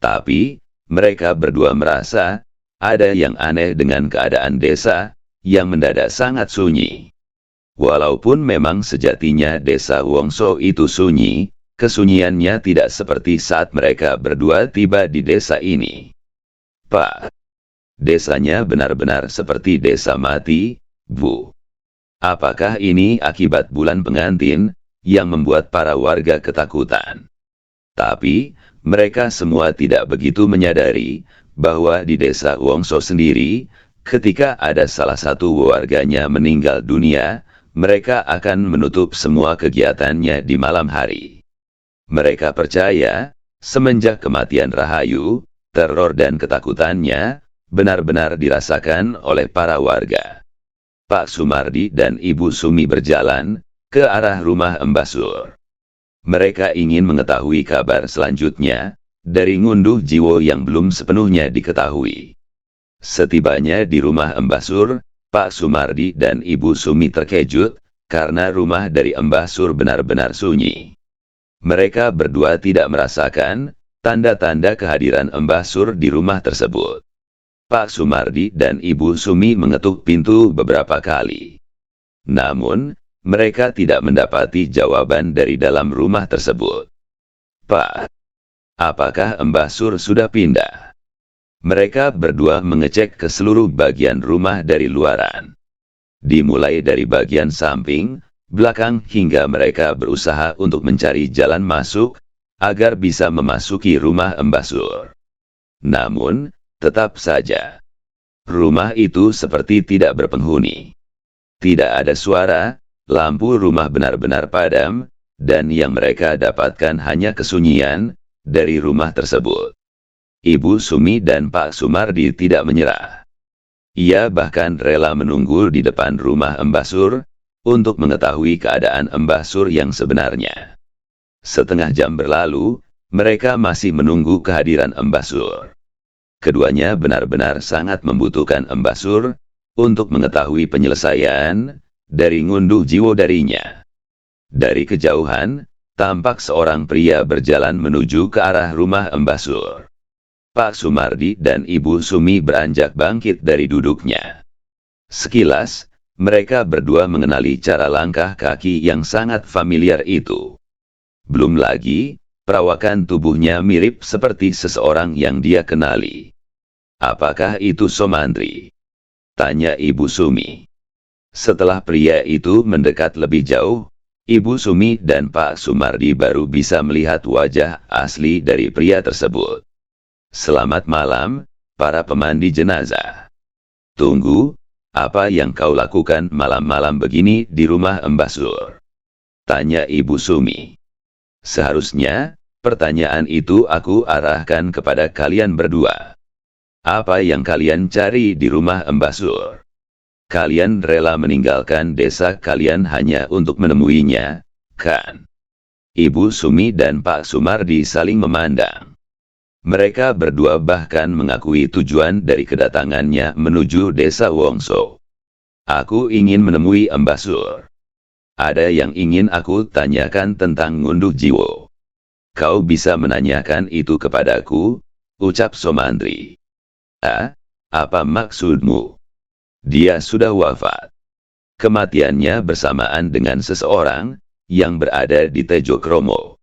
Tapi, mereka berdua merasa ada yang aneh dengan keadaan desa yang mendadak sangat sunyi. Walaupun memang sejatinya desa Wongso itu sunyi, kesunyiannya tidak seperti saat mereka berdua tiba di desa ini. "Pak, desanya benar-benar seperti desa mati, Bu. Apakah ini akibat bulan pengantin yang membuat para warga ketakutan?" Tapi, mereka semua tidak begitu menyadari bahwa di desa Wongso sendiri, ketika ada salah satu warganya meninggal dunia, mereka akan menutup semua kegiatannya di malam hari. Mereka percaya, semenjak kematian Rahayu, teror dan ketakutannya benar-benar dirasakan oleh para warga. Pak Sumardi dan Ibu Sumi berjalan ke arah rumah Mbah Sur. Mereka ingin mengetahui kabar selanjutnya dari Ngunduh Jiwo yang belum sepenuhnya diketahui. Setibanya di rumah Mbah Sur, Pak Sumardi dan Ibu Sumi terkejut karena rumah dari Mbah Sur benar-benar sunyi. Mereka berdua tidak merasakan tanda-tanda kehadiran Mbah Sur di rumah tersebut. Pak Sumardi dan Ibu Sumi mengetuk pintu beberapa kali. Namun, mereka tidak mendapati jawaban dari dalam rumah tersebut. Pak, apakah Mbah Sur sudah pindah? Mereka berdua mengecek ke seluruh bagian rumah dari luaran. Dimulai dari bagian samping, belakang hingga mereka berusaha untuk mencari jalan masuk, agar bisa memasuki rumah Mbah Sur. Namun, tetap saja, rumah itu seperti tidak berpenghuni. Tidak ada suara, lampu rumah benar-benar padam, dan yang mereka dapatkan hanya kesunyian dari rumah tersebut. Ibu Sumi dan Pak Sumardi tidak menyerah. Ia bahkan rela menunggu di depan rumah Mbah Sur, untuk mengetahui keadaan Mbah Sur yang sebenarnya. Setengah jam berlalu, mereka masih menunggu kehadiran Mbah Sur. Keduanya benar-benar sangat membutuhkan Mbah Sur, untuk mengetahui penyelesaian dari Ngunduh Jiwo darinya. Dari kejauhan, tampak seorang pria berjalan menuju ke arah rumah Mbah Sur. Pak Sumardi dan Ibu Sumi beranjak bangkit dari duduknya. Sekilas, mereka berdua mengenali cara langkah kaki yang sangat familiar itu. Belum lagi, perawakan tubuhnya mirip seperti seseorang yang dia kenali. Apakah itu Somantri? Tanya Ibu Sumi. Setelah pria itu mendekat lebih jauh, Ibu Sumi dan Pak Sumardi baru bisa melihat wajah asli dari pria tersebut. Selamat malam, para pemandi jenazah. Tunggu, apa yang kau lakukan malam-malam begini di rumah Mbah Sur? Tanya Ibu Sumi. Seharusnya, pertanyaan itu aku arahkan kepada kalian berdua. Apa yang kalian cari di rumah Mbah Sur? Kalian rela meninggalkan desa kalian hanya untuk menemuinya, kan? Ibu Sumi dan Pak Sumardi saling memandang. Mereka berdua bahkan mengakui tujuan dari kedatangannya menuju desa Wongso. Aku ingin menemui Mbah Sur. Ada yang ingin aku tanyakan tentang Ngunduh Jiwo. Kau bisa menanyakan itu kepadaku, ucap Somantri. Apa maksudmu? Dia sudah wafat. Kematiannya bersamaan dengan seseorang yang berada di Tejo Kromo.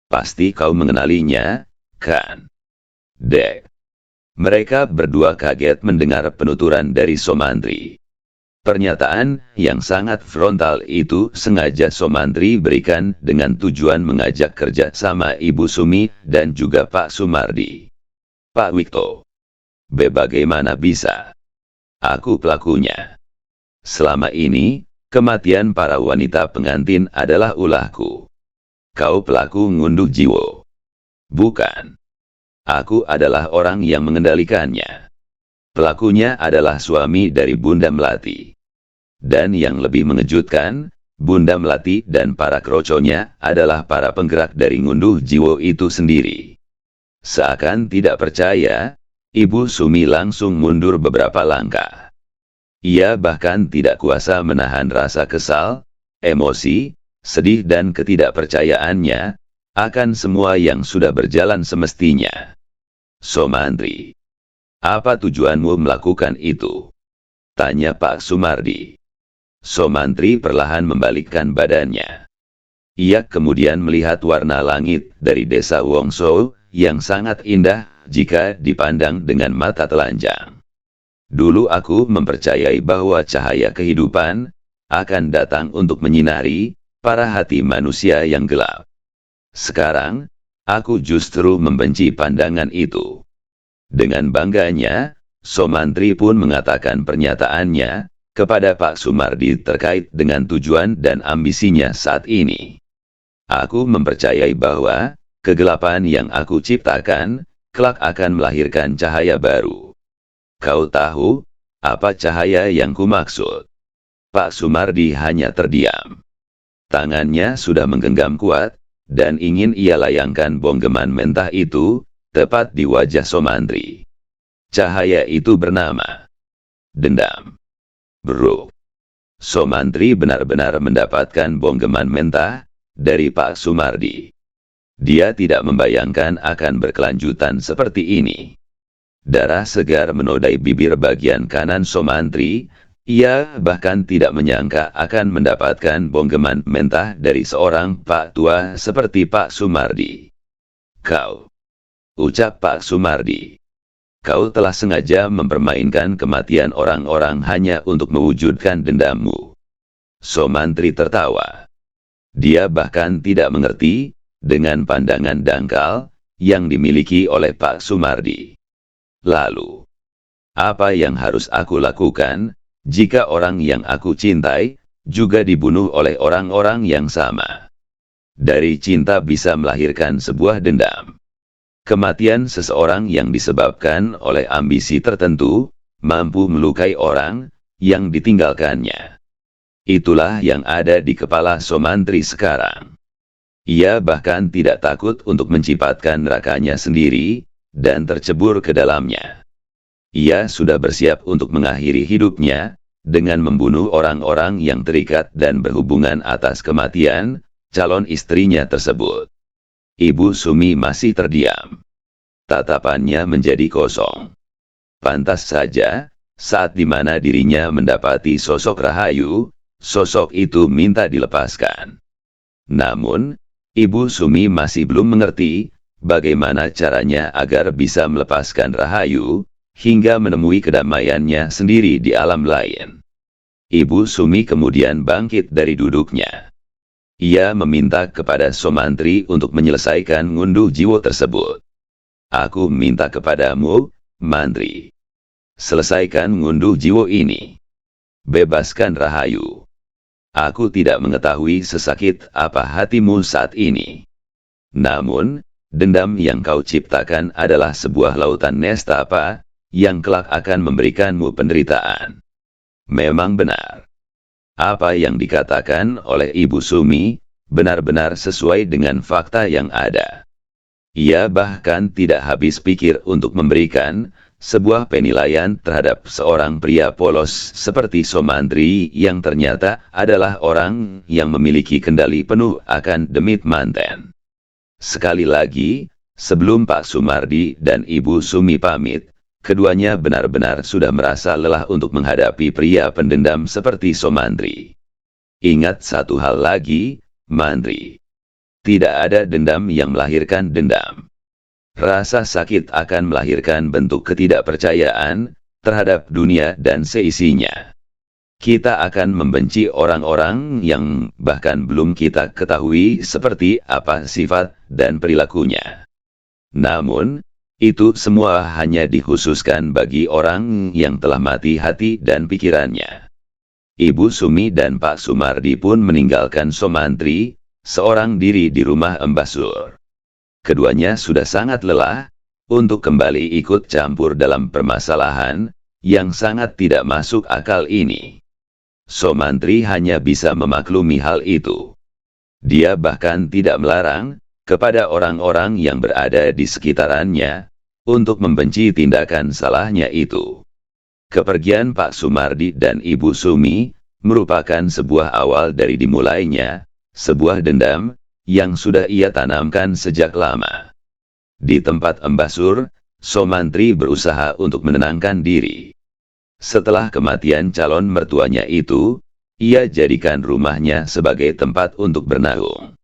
Pasti kau mengenalinya, kan? Dek. Mereka berdua kaget mendengar penuturan dari Somantri. Pernyataan yang sangat frontal itu sengaja Somantri berikan dengan tujuan mengajak kerja sama Ibu Sumi dan juga Pak Sumardi. Pak Wikto. Bagaimana bisa? Aku pelakunya. Selama ini, kematian para wanita pengantin adalah ulahku. Kau pelaku Ngunduh Jiwo. Bukan. Aku adalah orang yang mengendalikannya. Pelakunya adalah suami dari Bunda Melati. Dan yang lebih mengejutkan, Bunda Melati dan para kroconya adalah para penggerak dari Ngunduh Jiwo itu sendiri. Seakan tidak percaya, Ibu Sumi langsung mundur beberapa langkah. Ia bahkan tidak kuasa menahan rasa kesal, emosi, sedih dan ketidakpercayaannya akan semua yang sudah berjalan semestinya. Somantri. Apa tujuanmu melakukan itu? Tanya Pak Sumardi. Somantri perlahan membalikkan badannya. Ia kemudian melihat warna langit dari desa Wongso, yang sangat indah jika dipandang dengan mata telanjang. Dulu aku mempercayai bahwa cahaya kehidupan akan datang untuk menyinari para hati manusia yang gelap. Sekarang, aku justru membenci pandangan itu. Dengan bangganya, Somantri pun mengatakan pernyataannya kepada Pak Sumardi terkait dengan tujuan dan ambisinya saat ini. Aku mempercayai bahwa kegelapan yang aku ciptakan kelak akan melahirkan cahaya baru. Kau tahu apa cahaya yang kumaksud? Pak Sumardi hanya terdiam. Tangannya sudah menggenggam kuat, dan ingin ia layangkan bonggeman mentah itu tepat di wajah Somantri. Cahaya itu bernama dendam. Bro. Somantri benar-benar mendapatkan bonggeman mentah dari Pak Sumardi. Dia tidak membayangkan akan berkelanjutan seperti ini. Darah segar menodai bibir bagian kanan Somantri. Ia bahkan tidak menyangka akan mendapatkan bonggeman mentah dari seorang Pak tua seperti Pak Sumardi. Kau, ucap Pak Sumardi. Kau telah sengaja mempermainkan kematian orang-orang hanya untuk mewujudkan dendammu. Somantri tertawa. Dia bahkan tidak mengerti dengan pandangan dangkal yang dimiliki oleh Pak Sumardi. Lalu, apa yang harus aku lakukan jika orang yang aku cintai juga dibunuh oleh orang-orang yang sama? Dari cinta bisa melahirkan sebuah dendam. Kematian seseorang yang disebabkan oleh ambisi tertentu mampu melukai orang yang ditinggalkannya. Itulah yang ada di kepala Somantri sekarang. Ia bahkan tidak takut untuk mencipatkan nerakanya sendiri dan tercebur ke dalamnya. Ia sudah bersiap untuk mengakhiri hidupnya dengan membunuh orang-orang yang terikat dan berhubungan atas kematian calon istrinya tersebut. Ibu Sumi masih terdiam. Tatapannya menjadi kosong. Pantas saja, saat dimana dirinya mendapati sosok Rahayu, sosok itu minta dilepaskan. Namun, Ibu Sumi masih belum mengerti bagaimana caranya agar bisa melepaskan Rahayu, hingga menemui kedamaiannya sendiri di alam lain. Ibu Sumi kemudian bangkit dari duduknya. Ia meminta kepada Somantri untuk menyelesaikan ngunduh jiwa tersebut. Aku minta kepadamu, Mantri. Selesaikan ngunduh jiwa ini. Bebaskan Rahayu. Aku tidak mengetahui sesakit apa hatimu saat ini. Namun, dendam yang kau ciptakan adalah sebuah lautan nestapa, yang kelak akan memberikanmu penderitaan. Memang benar. Apa yang dikatakan oleh Ibu Sumi, benar-benar sesuai dengan fakta yang ada. Ia bahkan tidak habis pikir untuk memberikan sebuah penilaian terhadap seorang pria polos seperti Somantri yang ternyata adalah orang yang memiliki kendali penuh akan demit manten. Sekali lagi, sebelum Pak Sumardi dan Ibu Sumi pamit, keduanya benar-benar sudah merasa lelah untuk menghadapi pria pendendam seperti Somantri. Ingat satu hal lagi, Mantri. Tidak ada dendam yang melahirkan dendam. Rasa sakit akan melahirkan bentuk ketidakpercayaan terhadap dunia dan seisinya. Kita akan membenci orang-orang yang bahkan belum kita ketahui seperti apa sifat dan perilakunya. Namun, itu semua hanya dikhususkan bagi orang yang telah mati hati dan pikirannya. Ibu Sumi dan Pak Sumardi pun meninggalkan Somantri, seorang diri di rumah Embasur. Keduanya sudah sangat lelah untuk kembali ikut campur dalam permasalahan yang sangat tidak masuk akal ini. Somantri hanya bisa memaklumi hal itu. Dia bahkan tidak melarang kepada orang-orang yang berada di sekitarannya untuk membenci tindakan salahnya itu. Kepergian Pak Sumardi dan Ibu Sumi merupakan sebuah awal dari dimulainya sebuah dendam yang sudah ia tanamkan sejak lama. Di tempat Embasur, Somantri berusaha untuk menenangkan diri. Setelah kematian calon mertuanya itu, ia jadikan rumahnya sebagai tempat untuk bernaung.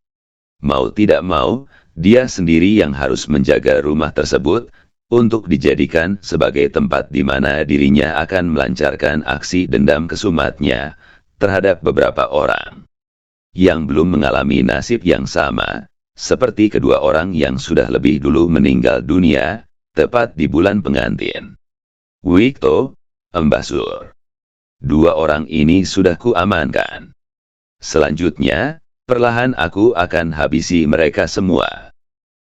Mau tidak mau, dia sendiri yang harus menjaga rumah tersebut untuk dijadikan sebagai tempat di mana dirinya akan melancarkan aksi dendam kesumatnya terhadap beberapa orang yang belum mengalami nasib yang sama, seperti kedua orang yang sudah lebih dulu meninggal dunia, tepat di bulan pengantin. Wikto, Embasur. Dua orang ini sudah kuamankan. Selanjutnya, Perlahan aku akan habisi mereka semua.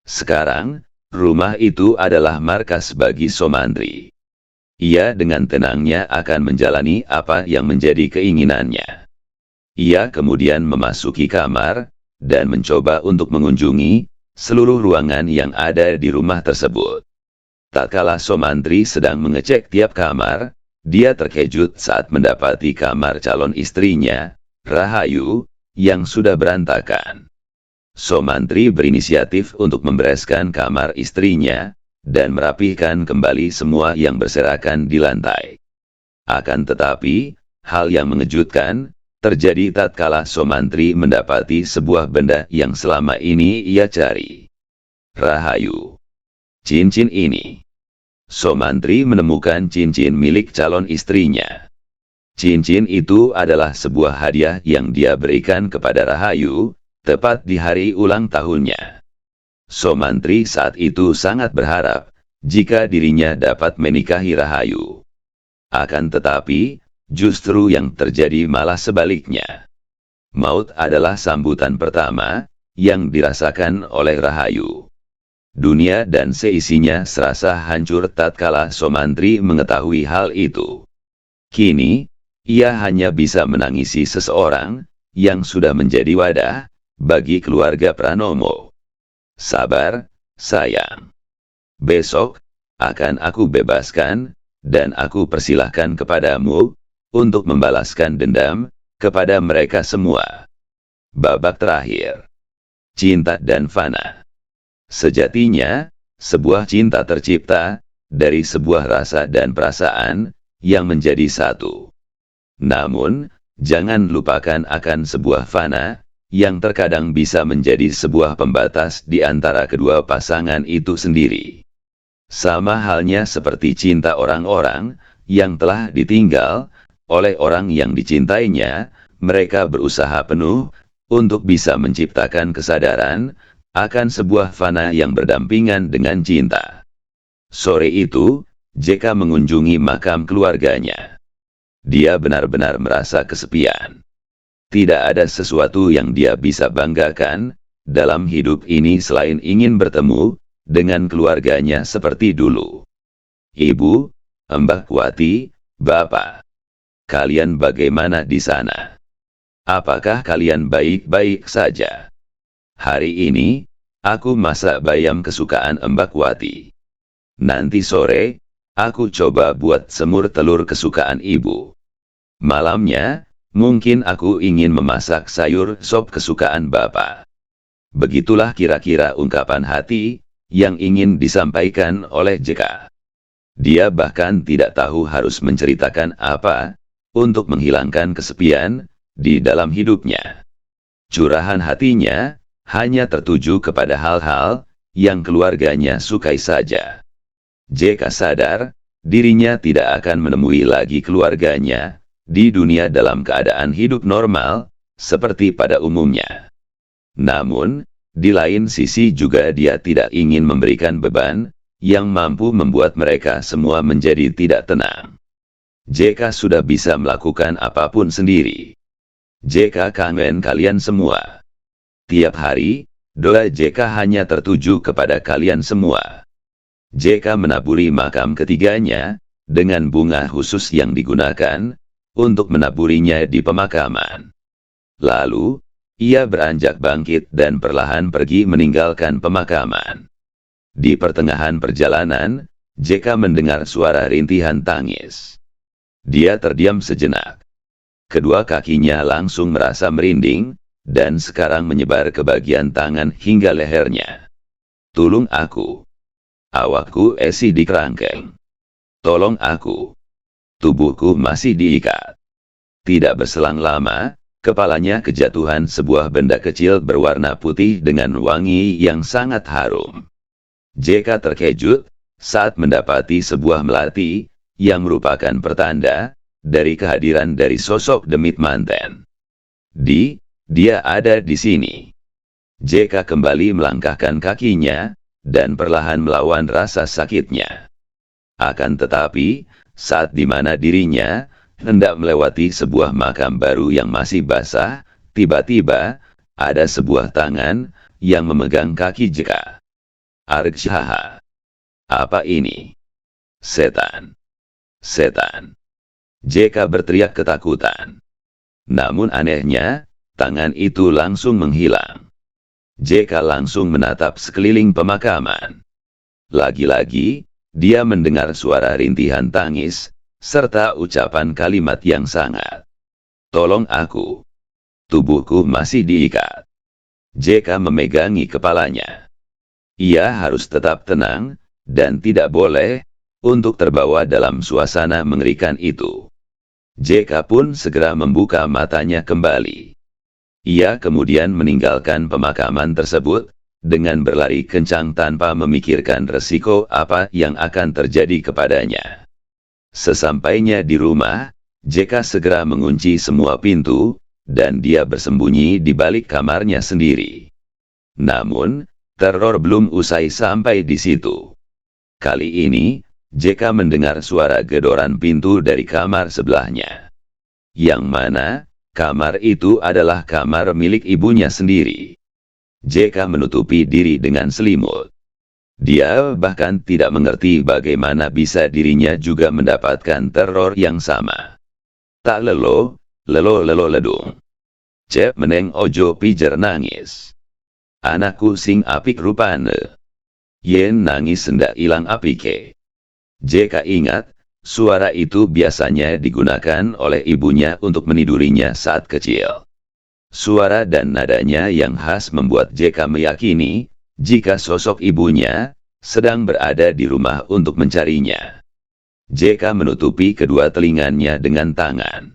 Sekarang, rumah itu adalah markas bagi Somantri. Ia dengan tenangnya akan menjalani apa yang menjadi keinginannya. Ia kemudian memasuki kamar, dan mencoba untuk mengunjungi seluruh ruangan yang ada di rumah tersebut. Tatkala Somantri sedang mengecek tiap kamar, dia terkejut saat mendapati kamar calon istrinya, Rahayu, yang sudah berantakan. Somantri berinisiatif untuk membereskan kamar istrinya, dan merapihkan kembali semua yang berserakan di lantai. Akan tetapi, hal yang mengejutkan terjadi tatkala Somantri mendapati sebuah benda yang selama ini ia cari. Rahayu. Cincin ini. Somantri menemukan cincin milik calon istrinya. Cincin itu adalah sebuah hadiah yang dia berikan kepada Rahayu, tepat di hari ulang tahunnya. Somantri saat itu sangat berharap, jika dirinya dapat menikahi Rahayu. Akan tetapi, justru yang terjadi malah sebaliknya. Maut adalah sambutan pertama, yang dirasakan oleh Rahayu. Dunia dan seisinya serasa hancur tatkala Somantri mengetahui hal itu. Kini, ia hanya bisa menangisi seseorang, yang sudah menjadi wadah, bagi keluarga Pranomo. Sabar, sayang. Besok, akan aku bebaskan, dan aku persilahkan kepadamu, untuk membalaskan dendam, kepada mereka semua. Babak terakhir. Cinta dan fana. Sejatinya, sebuah cinta tercipta, dari sebuah rasa dan perasaan, yang menjadi satu. Namun, jangan lupakan akan sebuah fana, yang terkadang bisa menjadi sebuah pembatas di antara kedua pasangan itu sendiri. Sama halnya seperti cinta orang-orang, yang telah ditinggal, oleh orang yang dicintainya, mereka berusaha penuh, untuk bisa menciptakan kesadaran, akan sebuah fana yang berdampingan dengan cinta. Sore itu, JK mengunjungi makam keluarganya. Dia benar-benar merasa kesepian. Tidak ada sesuatu yang dia bisa banggakan, dalam hidup ini selain ingin bertemu, dengan keluarganya seperti dulu. Ibu, Mbak Wati, Bapak. Kalian bagaimana di sana? Apakah kalian baik-baik saja? Hari ini, aku masak bayam kesukaan Mbak Wati. Nanti sore, aku coba buat semur telur kesukaan ibu. Malamnya, mungkin aku ingin memasak sayur sop kesukaan Bapak. Begitulah kira-kira ungkapan hati, yang ingin disampaikan oleh JK. Dia bahkan tidak tahu harus menceritakan apa, untuk menghilangkan kesepian, di dalam hidupnya. Curahan hatinya, hanya tertuju kepada hal-hal, yang keluarganya sukai saja. JK sadar, dirinya tidak akan menemui lagi keluarganya, di dunia dalam keadaan hidup normal, seperti pada umumnya. Namun, di lain sisi juga dia tidak ingin memberikan beban, yang mampu membuat mereka semua menjadi tidak tenang. JK sudah bisa melakukan apapun sendiri. JK kangen kalian semua. Tiap hari, doa JK hanya tertuju kepada kalian semua. JK menaburi makam ketiganya, dengan bunga khusus yang digunakan, untuk menaburinya di pemakaman. Lalu, ia beranjak bangkit dan perlahan pergi meninggalkan pemakaman. Di pertengahan perjalanan, JK mendengar suara rintihan tangis. Dia terdiam sejenak. Kedua kakinya langsung merasa merinding, dan sekarang menyebar ke bagian tangan hingga lehernya. Tulung aku. Awakku esi di kerangkeng. Tolong aku. Tubuhku masih diikat. Tidak berselang lama, kepalanya kejatuhan sebuah benda kecil berwarna putih dengan wangi yang sangat harum. JK terkejut, saat mendapati sebuah melati, yang merupakan pertanda, dari kehadiran dari sosok demit manten. Dia ada di sini. JK kembali melangkahkan kakinya, dan perlahan melawan rasa sakitnya. Akan tetapi, saat dimana dirinya hendak melewati sebuah makam baru yang masih basah, tiba-tiba, Ada sebuah tangan yang memegang kaki JK. Argshaha. Apa ini? Setan. Setan. JK berteriak ketakutan. Namun anehnya, tangan itu langsung menghilang. JK langsung menatap sekeliling pemakaman. Lagi-lagi, dia mendengar suara rintihan tangis, serta ucapan kalimat yang sangat. Tolong aku. Tubuhku masih diikat. JK memegangi kepalanya. Ia harus tetap tenang, dan tidak boleh untuk terbawa dalam suasana mengerikan itu. JK pun segera membuka matanya kembali. Ia kemudian meninggalkan pemakaman tersebut, dengan berlari kencang tanpa memikirkan resiko apa yang akan terjadi kepadanya. Sesampainya di rumah, JK segera mengunci semua pintu, dan dia bersembunyi di balik kamarnya sendiri. Namun, teror belum usai sampai di situ. Kali ini, JK mendengar suara gedoran pintu dari kamar sebelahnya. Yang mana, kamar itu adalah kamar milik ibunya sendiri. JK menutupi diri dengan selimut. Dia bahkan tidak mengerti bagaimana bisa dirinya juga mendapatkan teror yang sama. Tak lelo ledung. Cep meneng ojo pijer nangis. Anakku sing apik rupane. Yen nangis sendak ilang apike. JK ingat, suara itu biasanya digunakan oleh ibunya untuk menidurinya saat kecil. Suara dan nadanya yang khas membuat JK meyakini, jika sosok ibunya sedang berada di rumah untuk mencarinya. JK menutupi kedua telinganya dengan tangan.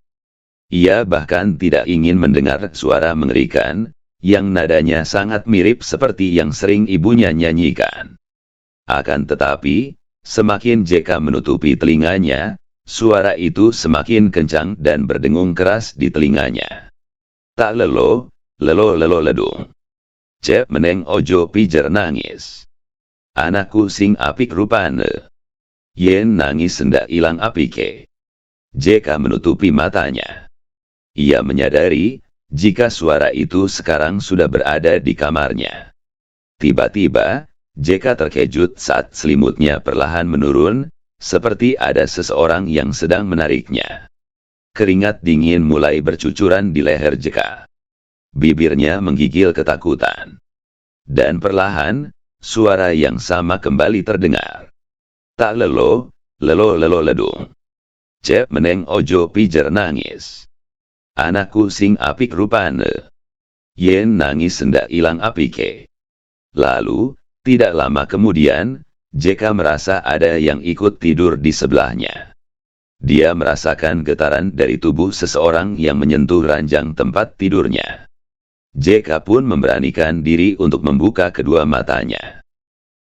Ia bahkan tidak ingin mendengar suara mengerikan, yang nadanya sangat mirip seperti yang sering ibunya nyanyikan. Akan tetapi, semakin JK menutupi telinganya, suara itu semakin kencang dan berdengung keras di telinganya. Tak lelo ledung. Cep meneng ojo pijer nangis. Anakku sing apik rupane. Yen nangis sendak ilang apike. JK menutupi matanya. Ia menyadari, jika suara itu sekarang sudah berada di kamarnya. Tiba-tiba, JK terkejut saat selimutnya perlahan menurun, seperti ada seseorang yang sedang menariknya. Keringat dingin mulai bercucuran di leher JK. Bibirnya menggigil ketakutan. Dan perlahan, suara yang sama kembali terdengar. Tak lelo ledung. Cep meneng ojo pijer nangis. Anakku sing apik rupane. Yen nangis sendak ilang apike. Lalu, tidak lama kemudian, JK merasa ada yang ikut tidur di sebelahnya. Dia merasakan getaran dari tubuh seseorang yang menyentuh ranjang tempat tidurnya. JK pun memberanikan diri untuk membuka kedua matanya.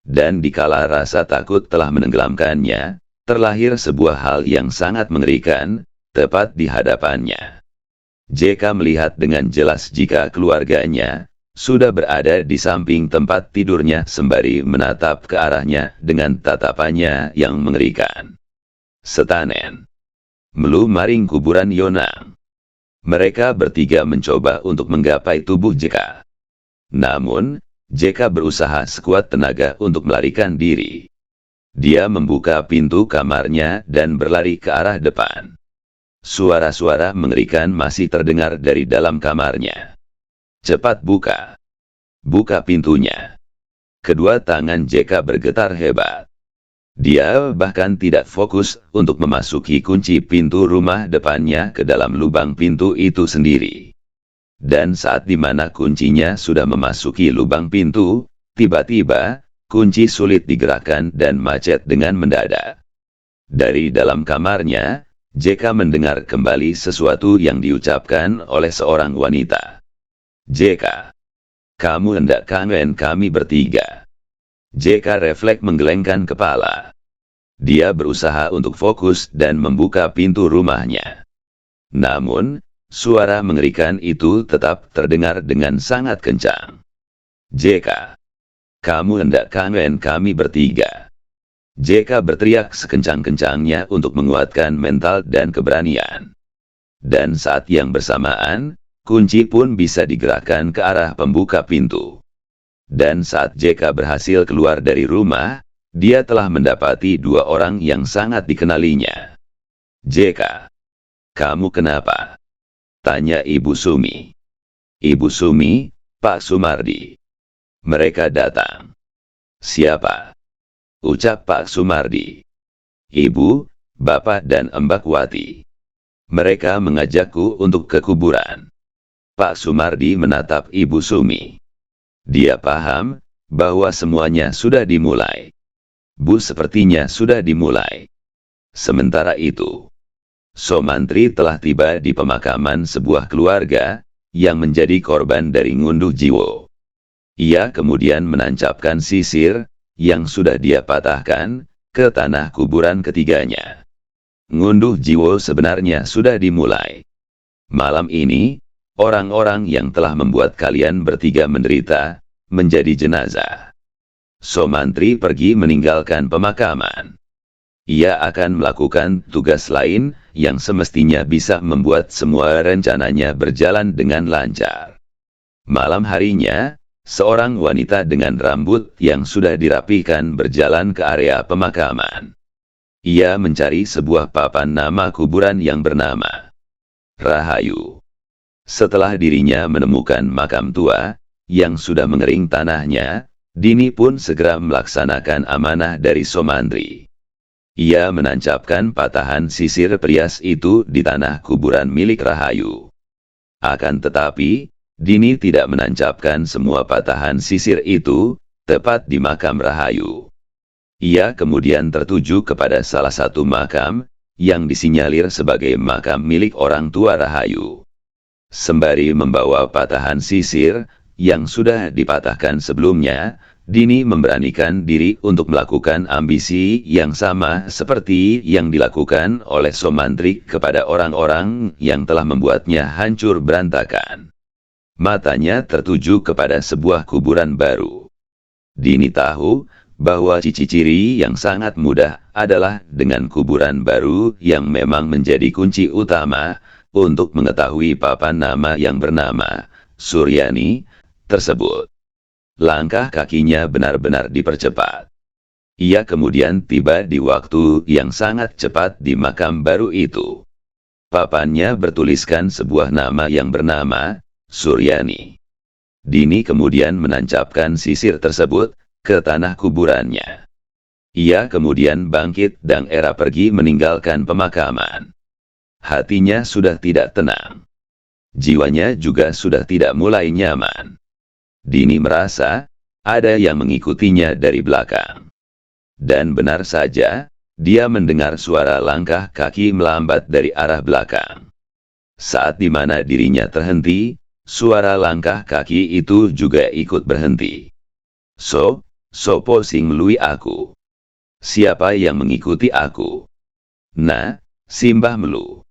Dan dikala rasa takut telah menenggelamkannya, terlahir sebuah hal yang sangat mengerikan, tepat di hadapannya. JK melihat dengan jelas jika keluarganya sudah berada di samping tempat tidurnya sembari menatap ke arahnya dengan tatapannya yang mengerikan. Setanen. Melu maring kuburan Yonang. Mereka bertiga mencoba untuk menggapai tubuh JK. Namun, JK berusaha sekuat tenaga untuk melarikan diri. Dia membuka pintu kamarnya dan berlari ke arah depan. Suara-suara mengerikan masih terdengar dari dalam kamarnya. Cepat buka. Buka pintunya. Kedua tangan JK bergetar hebat. Dia bahkan tidak fokus untuk memasuki kunci pintu rumah depannya ke dalam lubang pintu itu sendiri. Dan saat dimana kuncinya sudah memasuki lubang pintu, tiba-tiba, kunci sulit digerakkan dan macet dengan mendadak. Dari dalam kamarnya, JK mendengar kembali sesuatu yang diucapkan oleh seorang wanita. JK, kamu hendak kangen kami bertiga. JK refleks menggelengkan kepala. Dia berusaha untuk fokus dan membuka pintu rumahnya. Namun, suara mengerikan itu tetap terdengar dengan sangat kencang. JK, kamu hendak kangen kami bertiga. JK berteriak sekencang-kencangnya untuk menguatkan mental dan keberanian. Dan saat yang bersamaan, kunci pun bisa digerakkan ke arah pembuka pintu. Dan saat JK berhasil keluar dari rumah, dia telah mendapati dua orang yang sangat dikenalinya. "JK, kamu kenapa?" tanya Ibu Sumi. "Ibu Sumi, Pak Sumardi. Mereka datang." "Siapa?" ucap Pak Sumardi. "Ibu, Bapak dan Mbak Wati. Mereka mengajakku untuk ke kuburan." Pak Sumardi menatap Ibu Sumi. Dia paham bahwa semuanya sudah dimulai. Bu, sepertinya sudah dimulai. Sementara itu, Somantri telah tiba di pemakaman sebuah keluarga yang menjadi korban dari ngunduh jiwo. Ia kemudian menancapkan sisir yang sudah dia patahkan ke tanah kuburan ketiganya. Ngunduh jiwo sebenarnya sudah dimulai. Malam ini, orang-orang yang telah membuat kalian bertiga menderita, menjadi jenazah. Somantri pergi meninggalkan pemakaman. Ia akan melakukan tugas lain yang semestinya bisa membuat semua rencananya berjalan dengan lancar. Malam harinya, seorang wanita dengan rambut yang sudah dirapikan berjalan ke area pemakaman. Ia mencari sebuah papan nama kuburan yang bernama Rahayu. Setelah dirinya menemukan makam tua yang sudah mengering tanahnya, Dini pun segera melaksanakan amanah dari Somantri. Ia menancapkan patahan sisir perias itu di tanah kuburan milik Rahayu. Akan tetapi, Dini tidak menancapkan semua patahan sisir itu tepat di makam Rahayu. Ia kemudian tertuju kepada salah satu makam yang disinyalir sebagai makam milik orang tua Rahayu. Sembari membawa patahan sisir yang sudah dipatahkan sebelumnya, Dini memberanikan diri untuk melakukan ambisi yang sama seperti yang dilakukan oleh Somantri kepada orang-orang yang telah membuatnya hancur berantakan. Matanya tertuju kepada sebuah kuburan baru. Dini tahu bahwa ciri-ciri yang sangat mudah adalah dengan kuburan baru yang memang menjadi kunci utama untuk mengetahui papan nama yang bernama Suryani tersebut. Langkah kakinya benar-benar dipercepat. Ia kemudian tiba di waktu yang sangat cepat di makam baru itu. Papannya bertuliskan sebuah nama yang bernama Suryani. Dini kemudian menancapkan sisir tersebut ke tanah kuburannya. Ia kemudian bangkit dan pergi meninggalkan pemakaman. Hatinya sudah tidak tenang. Jiwanya juga sudah tidak mulai nyaman. Dini merasa ada yang mengikutinya dari belakang. Dan benar saja, dia mendengar suara langkah kaki melambat dari arah belakang. Saat di mana dirinya terhenti, suara langkah kaki itu juga ikut berhenti. Sopo sing lui aku? Siapa yang mengikuti aku? Nah, Simbah melu.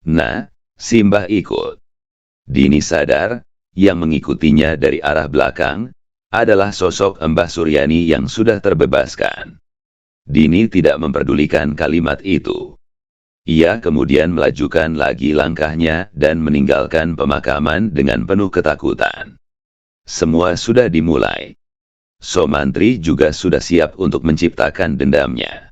Nah, Simbah ikut. Dini sadar, yang mengikutinya dari arah belakang, adalah sosok Mbah Suryani yang sudah terbebaskan. Dini tidak memperdulikan kalimat itu. Ia kemudian melajukan lagi langkahnya dan meninggalkan pemakaman dengan penuh ketakutan. Semua sudah dimulai. Somantri juga sudah siap untuk menciptakan dendamnya.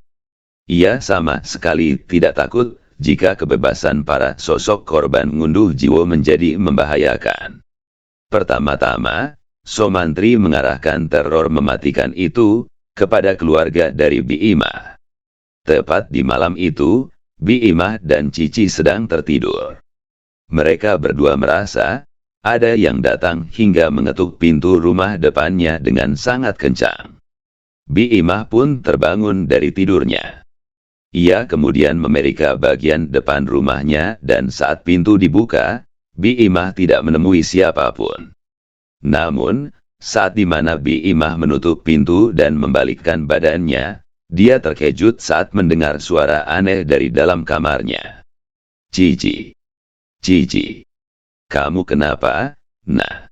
Ia sama sekali tidak takut jika kebebasan para sosok korban ngunduh jiwo menjadi membahayakan. Pertama-tama, Somantri mengarahkan teror mematikan itu kepada keluarga dari Bi Imah. Tepat di malam itu, Bi Imah dan Cici sedang tertidur. Mereka berdua merasa ada yang datang hingga mengetuk pintu rumah depannya dengan sangat kencang. Bi Imah pun terbangun dari tidurnya. Ia kemudian memeriksa bagian depan rumahnya dan saat pintu dibuka, Bi Imah tidak menemui siapapun. Namun, saat di mana Bi Imah menutup pintu dan membalikkan badannya, dia terkejut saat mendengar suara aneh dari dalam kamarnya. Cici. Cici. Kamu kenapa? Nah.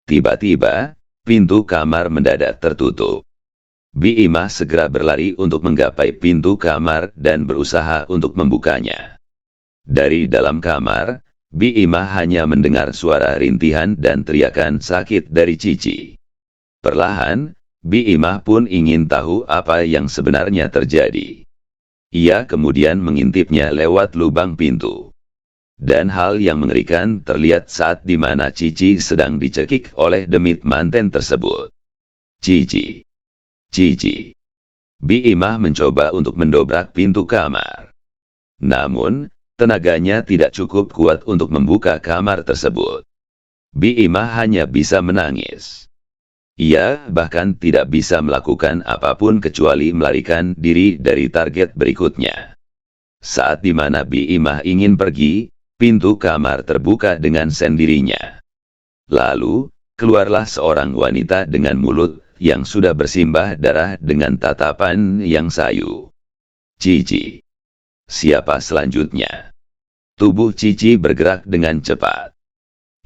Tiba-tiba, pintu kamar mendadak tertutup. Bi Imah segera berlari untuk menggapai pintu kamar dan berusaha untuk membukanya. Dari dalam kamar, Bi Imah hanya mendengar suara rintihan dan teriakan sakit dari Cici. Perlahan, Bi Imah pun ingin tahu apa yang sebenarnya terjadi. Ia kemudian mengintipnya lewat lubang pintu. Dan hal yang mengerikan terlihat saat di mana Cici sedang dicekik oleh demit manten tersebut. Cici. Cici. Bi Imah mencoba untuk mendobrak pintu kamar. Namun, tenaganya tidak cukup kuat untuk membuka kamar tersebut. Bi Imah hanya bisa menangis. Ia bahkan tidak bisa melakukan apapun kecuali melarikan diri dari target berikutnya. Saat di mana Bi Imah ingin pergi, pintu kamar terbuka dengan sendirinya. Lalu, keluarlah seorang wanita dengan mulut yang sudah bersimbah darah dengan tatapan yang sayu. Cici. Siapa selanjutnya? Tubuh Cici bergerak dengan cepat.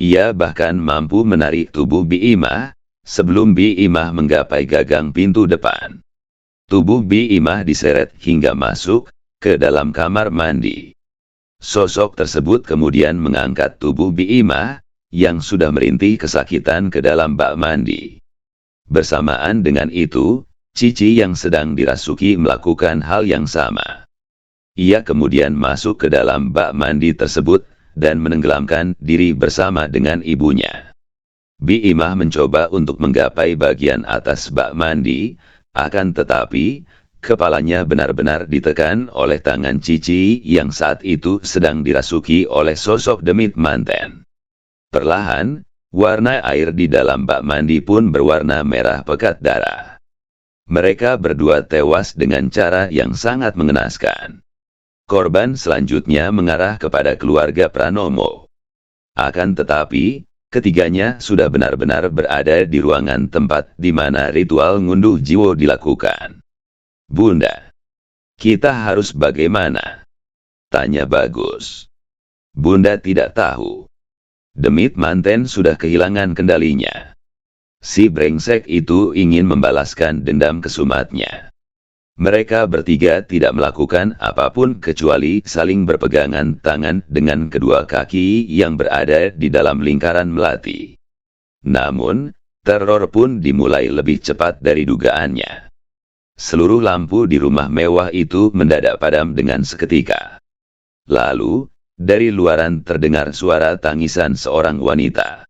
Ia bahkan mampu menarik tubuh Bi Imah, sebelum Bi Imah menggapai gagang pintu depan. Tubuh Bi Imah diseret hingga masuk ke dalam kamar mandi. Sosok tersebut kemudian mengangkat tubuh Bi Imah, yang sudah merintih kesakitan ke dalam bak mandi. Bersamaan dengan itu, Cici yang sedang dirasuki melakukan hal yang sama. Ia kemudian masuk ke dalam bak mandi tersebut, dan menenggelamkan diri bersama dengan ibunya. Bi Imah mencoba untuk menggapai bagian atas bak mandi, akan tetapi, kepalanya benar-benar ditekan oleh tangan Cici yang saat itu sedang dirasuki oleh sosok demit manten. Perlahan, warna air di dalam bak mandi pun berwarna merah pekat darah. Mereka berdua tewas dengan cara yang sangat mengenaskan. Korban selanjutnya mengarah kepada keluarga Pranomo. Akan tetapi, ketiganya sudah benar-benar berada di ruangan tempat di mana ritual ngunduh jiwa dilakukan. Bunda, kita harus bagaimana? Tanya Bagus. Bunda tidak tahu. Demit manten sudah kehilangan kendalinya. Si brengsek itu ingin membalaskan dendam kesumatnya. Mereka bertiga tidak melakukan apapun kecuali saling berpegangan tangan dengan kedua kaki yang berada di dalam lingkaran melati. Namun, teror pun dimulai lebih cepat dari dugaannya. Seluruh lampu di rumah mewah itu mendadak padam dengan seketika. Lalu, dari luaran terdengar suara tangisan seorang wanita.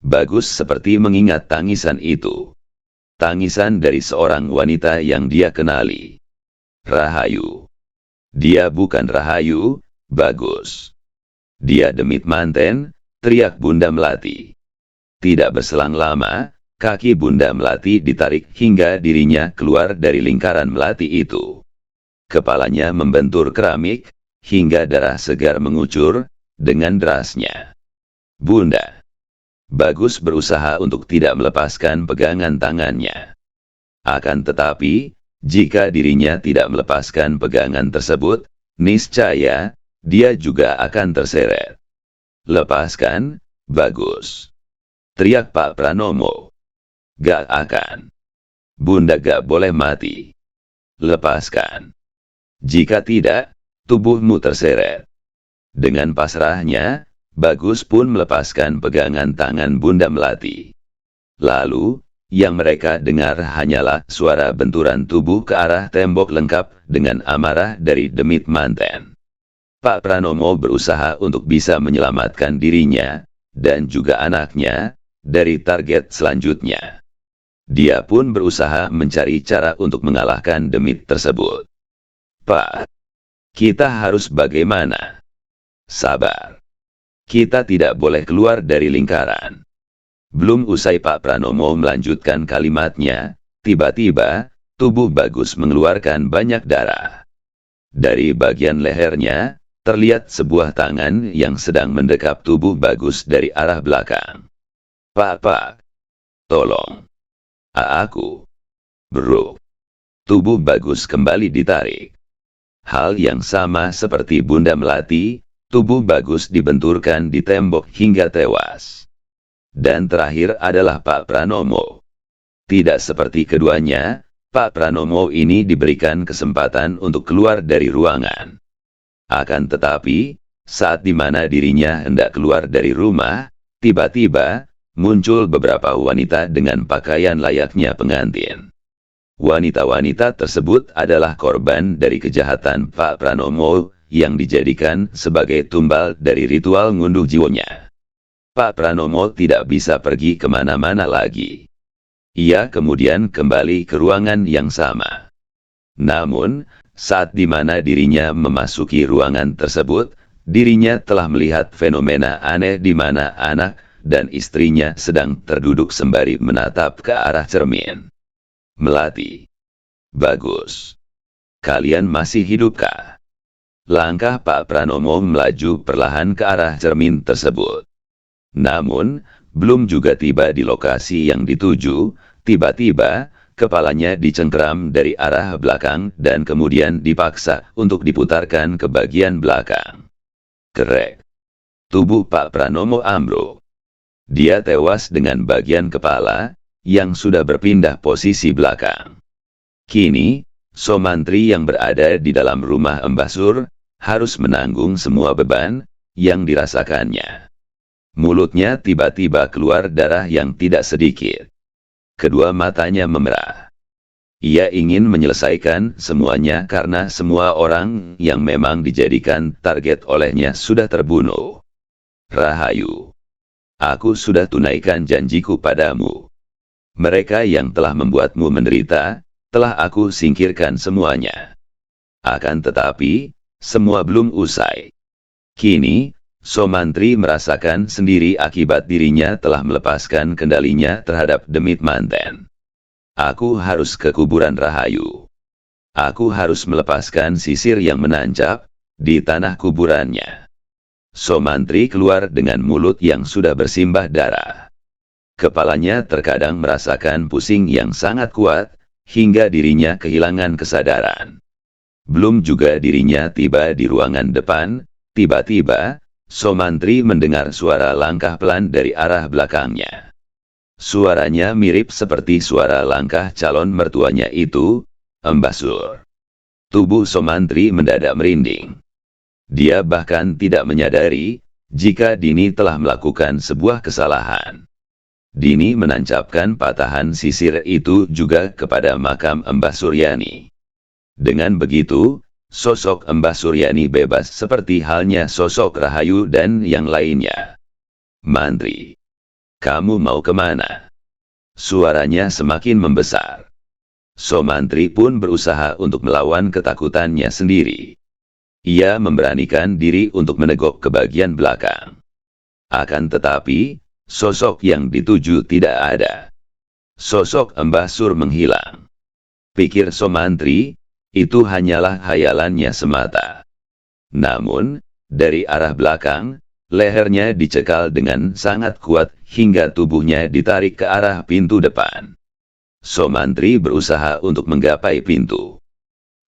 Bagus seperti mengingat tangisan itu. Tangisan dari seorang wanita yang dia kenali. Rahayu. Dia bukan Rahayu, Bagus. Dia demit manten, teriak Bunda Melati. Tidak berselang lama, kaki Bunda Melati ditarik hingga dirinya keluar dari lingkaran melati itu. Kepalanya membentur keramik, hingga darah segar mengucur, dengan derasnya. Bunda. Bagus berusaha untuk tidak melepaskan pegangan tangannya. Akan tetapi, jika dirinya tidak melepaskan pegangan tersebut, niscaya, dia juga akan terseret. Lepaskan, Bagus. Teriak Pak Pranomo. Gak akan. Bunda gak boleh mati. Lepaskan. Jika tidak, tubuhmu terseret. Dengan pasrahnya, Bagus pun melepaskan pegangan tangan Bunda Melati. Lalu, yang mereka dengar hanyalah suara benturan tubuh ke arah tembok lengkap dengan amarah dari demit manten. Pak Pranomo berusaha untuk bisa menyelamatkan dirinya, dan juga anaknya, dari target selanjutnya. Dia pun berusaha mencari cara untuk mengalahkan demit tersebut. Pak, kita harus bagaimana? Sabar. Kita tidak boleh keluar dari lingkaran. Belum usai Pak Pranomo melanjutkan kalimatnya, tiba-tiba, tubuh Bagus mengeluarkan banyak darah. Dari bagian lehernya, terlihat sebuah tangan yang sedang mendekap tubuh Bagus dari arah belakang. Pak, tolong. Aku. Bro. Tubuh Bagus kembali ditarik. Hal yang sama seperti Bunda Melati, tubuh Bagus dibenturkan di tembok hingga tewas. Dan terakhir adalah Pak Pranomo. Tidak seperti keduanya, Pak Pranomo ini diberikan kesempatan untuk keluar dari ruangan. Akan tetapi, saat dimana dirinya hendak keluar dari rumah, tiba-tiba muncul beberapa wanita dengan pakaian layaknya pengantin. Wanita-wanita tersebut adalah korban dari kejahatan Pak Pranomo yang dijadikan sebagai tumbal dari ritual ngunduh jiwanya. Pak Pranomo tidak bisa pergi kemana-mana lagi. Ia kemudian kembali ke ruangan yang sama. Namun, saat dimana dirinya memasuki ruangan tersebut, dirinya telah melihat fenomena aneh di mana anak dan istrinya sedang terduduk sembari menatap ke arah cermin. Melati. Bagus. Kalian masih hidupkah? Langkah Pak Pranomo melaju perlahan ke arah cermin tersebut. Namun, belum juga tiba di lokasi yang dituju, tiba-tiba, kepalanya dicengkeram dari arah belakang dan kemudian dipaksa untuk diputarkan ke bagian belakang. Kerek. Tubuh Pak Pranomo ambruk. Dia tewas dengan bagian kepala, yang sudah berpindah posisi belakang. Kini, Somantri yang berada di dalam rumah Mbah Sur, harus menanggung semua beban yang dirasakannya. Mulutnya tiba-tiba keluar darah yang tidak sedikit. Kedua matanya memerah. Ia ingin menyelesaikan semuanya karena semua orang yang memang dijadikan target olehnya sudah terbunuh. Rahayu. Aku sudah tunaikan janjiku padamu. Mereka yang telah membuatmu menderita, telah aku singkirkan semuanya. Akan tetapi, semua belum usai. Kini, Somantri merasakan sendiri akibat dirinya telah melepaskan kendalinya terhadap demit manten. Aku harus ke kuburan Rahayu. Aku harus melepaskan sisir yang menancap di tanah kuburannya. Somantri keluar dengan mulut yang sudah bersimbah darah. Kepalanya terkadang merasakan pusing yang sangat kuat, hingga dirinya kehilangan kesadaran. Belum juga dirinya tiba di ruangan depan, tiba-tiba, Somantri mendengar suara langkah pelan dari arah belakangnya. Suaranya mirip seperti suara langkah calon mertuanya itu, Mbah Sur. Tubuh Somantri mendadak merinding. Dia bahkan tidak menyadari, jika Dini telah melakukan sebuah kesalahan. Dini menancapkan patahan sisir itu juga kepada makam Mbah Suryani. Dengan begitu, sosok Mbah Suryani bebas seperti halnya sosok Rahayu dan yang lainnya. Mantri. Kamu mau kemana? Suaranya semakin membesar. Somantri pun berusaha untuk melawan ketakutannya sendiri. Ia memberanikan diri untuk menegok ke bagian belakang. Akan tetapi, sosok yang dituju tidak ada. Sosok Mbah Sur menghilang. Pikir Somantri, itu hanyalah hayalannya semata. Namun, dari arah belakang, lehernya dicekal dengan sangat kuat hingga tubuhnya ditarik ke arah pintu depan. Somantri berusaha untuk menggapai pintu.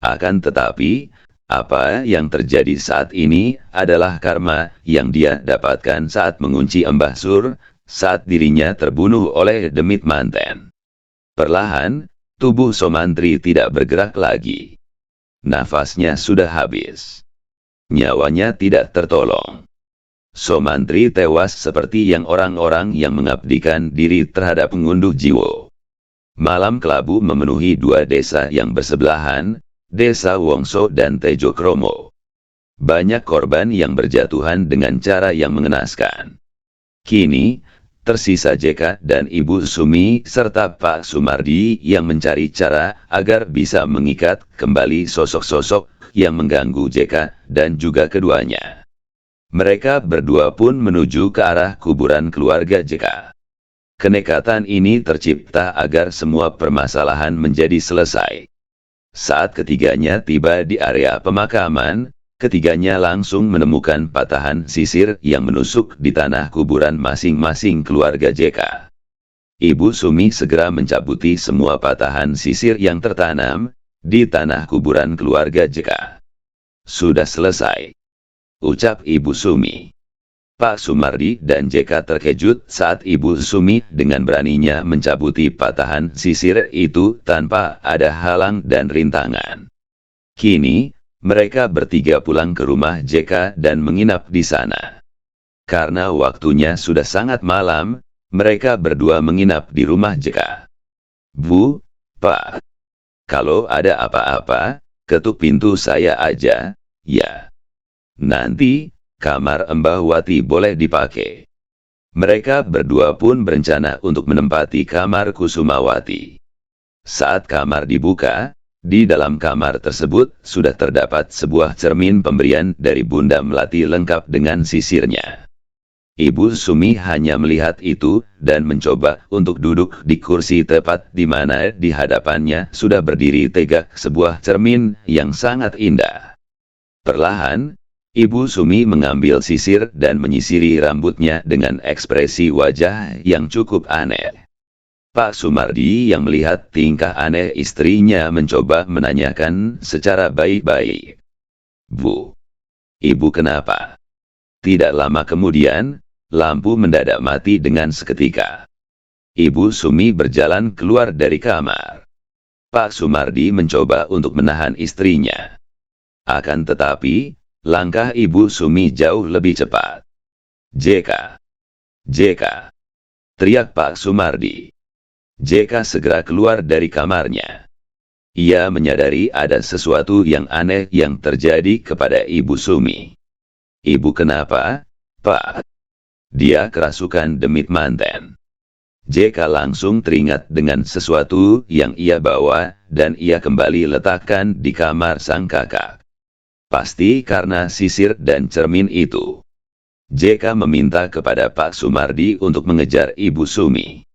Akan tetapi, apa yang terjadi saat ini adalah karma yang dia dapatkan saat mengunci Mbah Sur, saat dirinya terbunuh oleh demit manten. Perlahan, tubuh Somantri tidak bergerak lagi. Nafasnya sudah habis. Nyawanya tidak tertolong. Somantri tewas seperti yang orang-orang yang mengabdikan diri terhadap pengunduh jiwa. Malam kelabu memenuhi dua desa yang bersebelahan, Desa Wongso dan Tejo Kromo. Banyak korban yang berjatuhan dengan cara yang mengenaskan. Kini, tersisa JK dan Ibu Sumi serta Pak Sumardi yang mencari cara agar bisa mengikat kembali sosok-sosok yang mengganggu JK dan juga keduanya. Mereka berdua pun menuju ke arah kuburan keluarga JK. Kenekatan ini tercipta agar semua permasalahan menjadi selesai. Saat ketiganya tiba di area pemakaman, ketiganya langsung menemukan patahan sisir yang menusuk di tanah kuburan masing-masing keluarga JK. Ibu Sumi segera mencabuti semua patahan sisir yang tertanam di tanah kuburan keluarga JK. Sudah selesai, ucap Ibu Sumi. Pak Sumardi dan JK terkejut saat Ibu Sumi dengan beraninya mencabuti patahan sisir itu tanpa ada halang dan rintangan. Kini, mereka bertiga pulang ke rumah JK dan menginap di sana. Karena waktunya sudah sangat malam, mereka berdua menginap di rumah JK. Bu, Pak, kalau ada apa-apa, ketuk pintu saya aja, ya. Nanti, kamar Mbah Wati boleh dipakai. Mereka berdua pun berencana untuk menempati kamar Kusumawati. Saat kamar dibuka, di dalam kamar tersebut sudah terdapat sebuah cermin pemberian dari Bunda Melati lengkap dengan sisirnya. Ibu Sumi hanya melihat itu dan mencoba untuk duduk di kursi tepat di mana di hadapannya sudah berdiri tegak sebuah cermin yang sangat indah. Perlahan, Ibu Sumi mengambil sisir dan menyisiri rambutnya dengan ekspresi wajah yang cukup aneh. Pak Sumardi yang melihat tingkah aneh istrinya mencoba menanyakan secara baik-baik. Bu, Ibu kenapa? Tidak lama kemudian, lampu mendadak mati dengan seketika. Ibu Sumi berjalan keluar dari kamar. Pak Sumardi mencoba untuk menahan istrinya. Akan tetapi, langkah Ibu Sumi jauh lebih cepat. JK! JK! Teriak Pak Sumardi. JK segera keluar dari kamarnya. Ia menyadari ada sesuatu yang aneh yang terjadi kepada Ibu Sumi. Ibu kenapa, Pak? Dia kerasukan demit manten. JK langsung teringat dengan sesuatu yang ia bawa, dan ia kembali letakkan di kamar sang kakak. Pasti karena sisir dan cermin itu. JK meminta kepada Pak Sumardi untuk mengejar Ibu Sumi.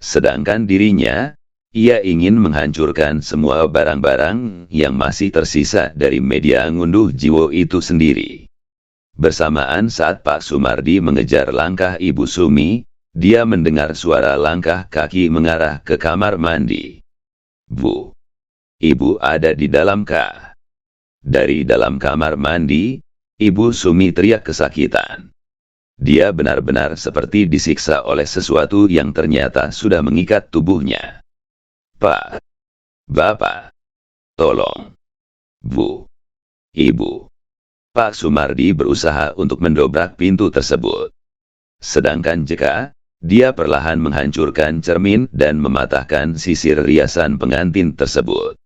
Sedangkan dirinya, ia ingin menghancurkan semua barang-barang yang masih tersisa dari media ngunduh jiwo itu sendiri. Bersamaan saat Pak Sumardi mengejar langkah Ibu Sumi, dia mendengar suara langkah kaki mengarah ke kamar mandi. Bu, Ibu ada di dalam kah? Dari dalam kamar mandi, Ibu Sumi teriak kesakitan. Dia benar-benar seperti disiksa oleh sesuatu yang ternyata sudah mengikat tubuhnya. Pak, Bapak, tolong. Bu, Ibu. Pak Sumardi berusaha untuk mendobrak pintu tersebut. Sedangkan JK, dia perlahan menghancurkan cermin dan mematahkan sisir riasan pengantin tersebut.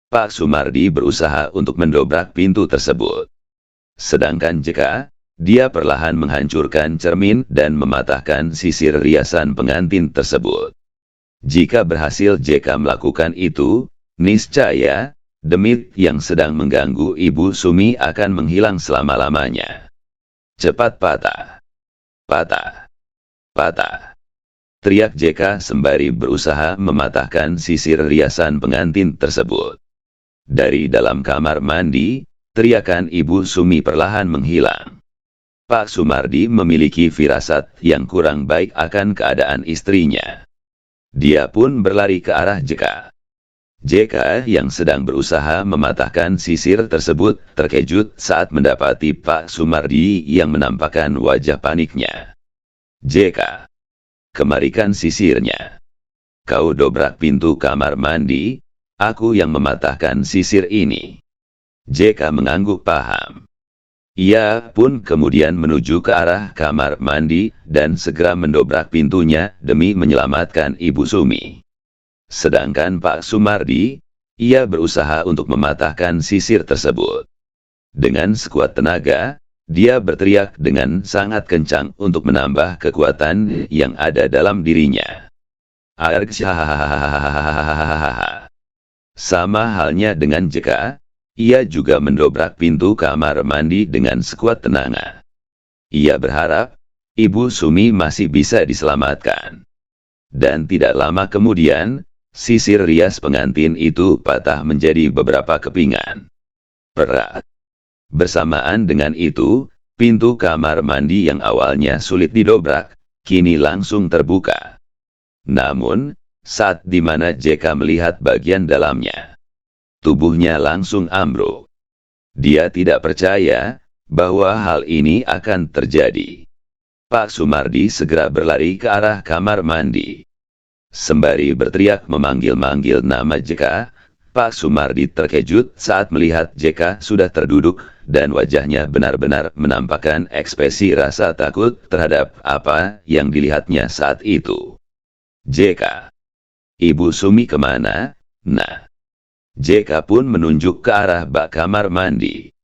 Pak Sumardi berusaha untuk mendobrak pintu tersebut. Sedangkan JK, dia perlahan menghancurkan cermin dan mematahkan sisir riasan pengantin tersebut. Jika berhasil JK melakukan itu, niscaya demit yang sedang mengganggu Ibu Sumi akan menghilang selama-lamanya. Cepat patah. Patah. Patah. Teriak JK sembari berusaha mematahkan sisir riasan pengantin tersebut. Dari dalam kamar mandi, teriakan Ibu Sumi perlahan menghilang. Pak Sumardi memiliki firasat yang kurang baik akan keadaan istrinya. Dia pun berlari ke arah JK. JK yang sedang berusaha mematahkan sisir tersebut terkejut saat mendapati Pak Sumardi yang menampakkan wajah paniknya. JK, kemarikan sisirnya. Kau dobrak pintu kamar mandi, aku yang mematahkan sisir ini. JK mengangguk paham. Ia pun kemudian menuju ke arah kamar mandi dan segera mendobrak pintunya demi menyelamatkan Ibu Sumi. Sedangkan Pak Sumardi, ia berusaha untuk mematahkan sisir tersebut. Dengan sekuat tenaga, dia berteriak dengan sangat kencang untuk menambah kekuatan yang ada dalam dirinya. Sama halnya dengan JK, ia juga mendobrak pintu kamar mandi dengan sekuat tenaga. Ia berharap, Ibu Sumi masih bisa diselamatkan. Dan tidak lama kemudian, sisir rias pengantin itu patah menjadi beberapa kepingan. Perak. Bersamaan dengan itu, pintu kamar mandi yang awalnya sulit didobrak, kini langsung terbuka. Namun, saat di mana JK melihat bagian dalamnya, tubuhnya langsung ambruk. Dia tidak percaya bahwa hal ini akan terjadi. Pak Sumardi segera berlari ke arah kamar mandi. Sembari berteriak memanggil-manggil nama JK, Pak Sumardi terkejut saat melihat JK sudah terduduk, dan wajahnya benar-benar menampakkan ekspresi rasa takut terhadap apa yang dilihatnya saat itu. JK. Ibu Sumi kemana? Nah. JK pun menunjuk ke arah bak kamar mandi.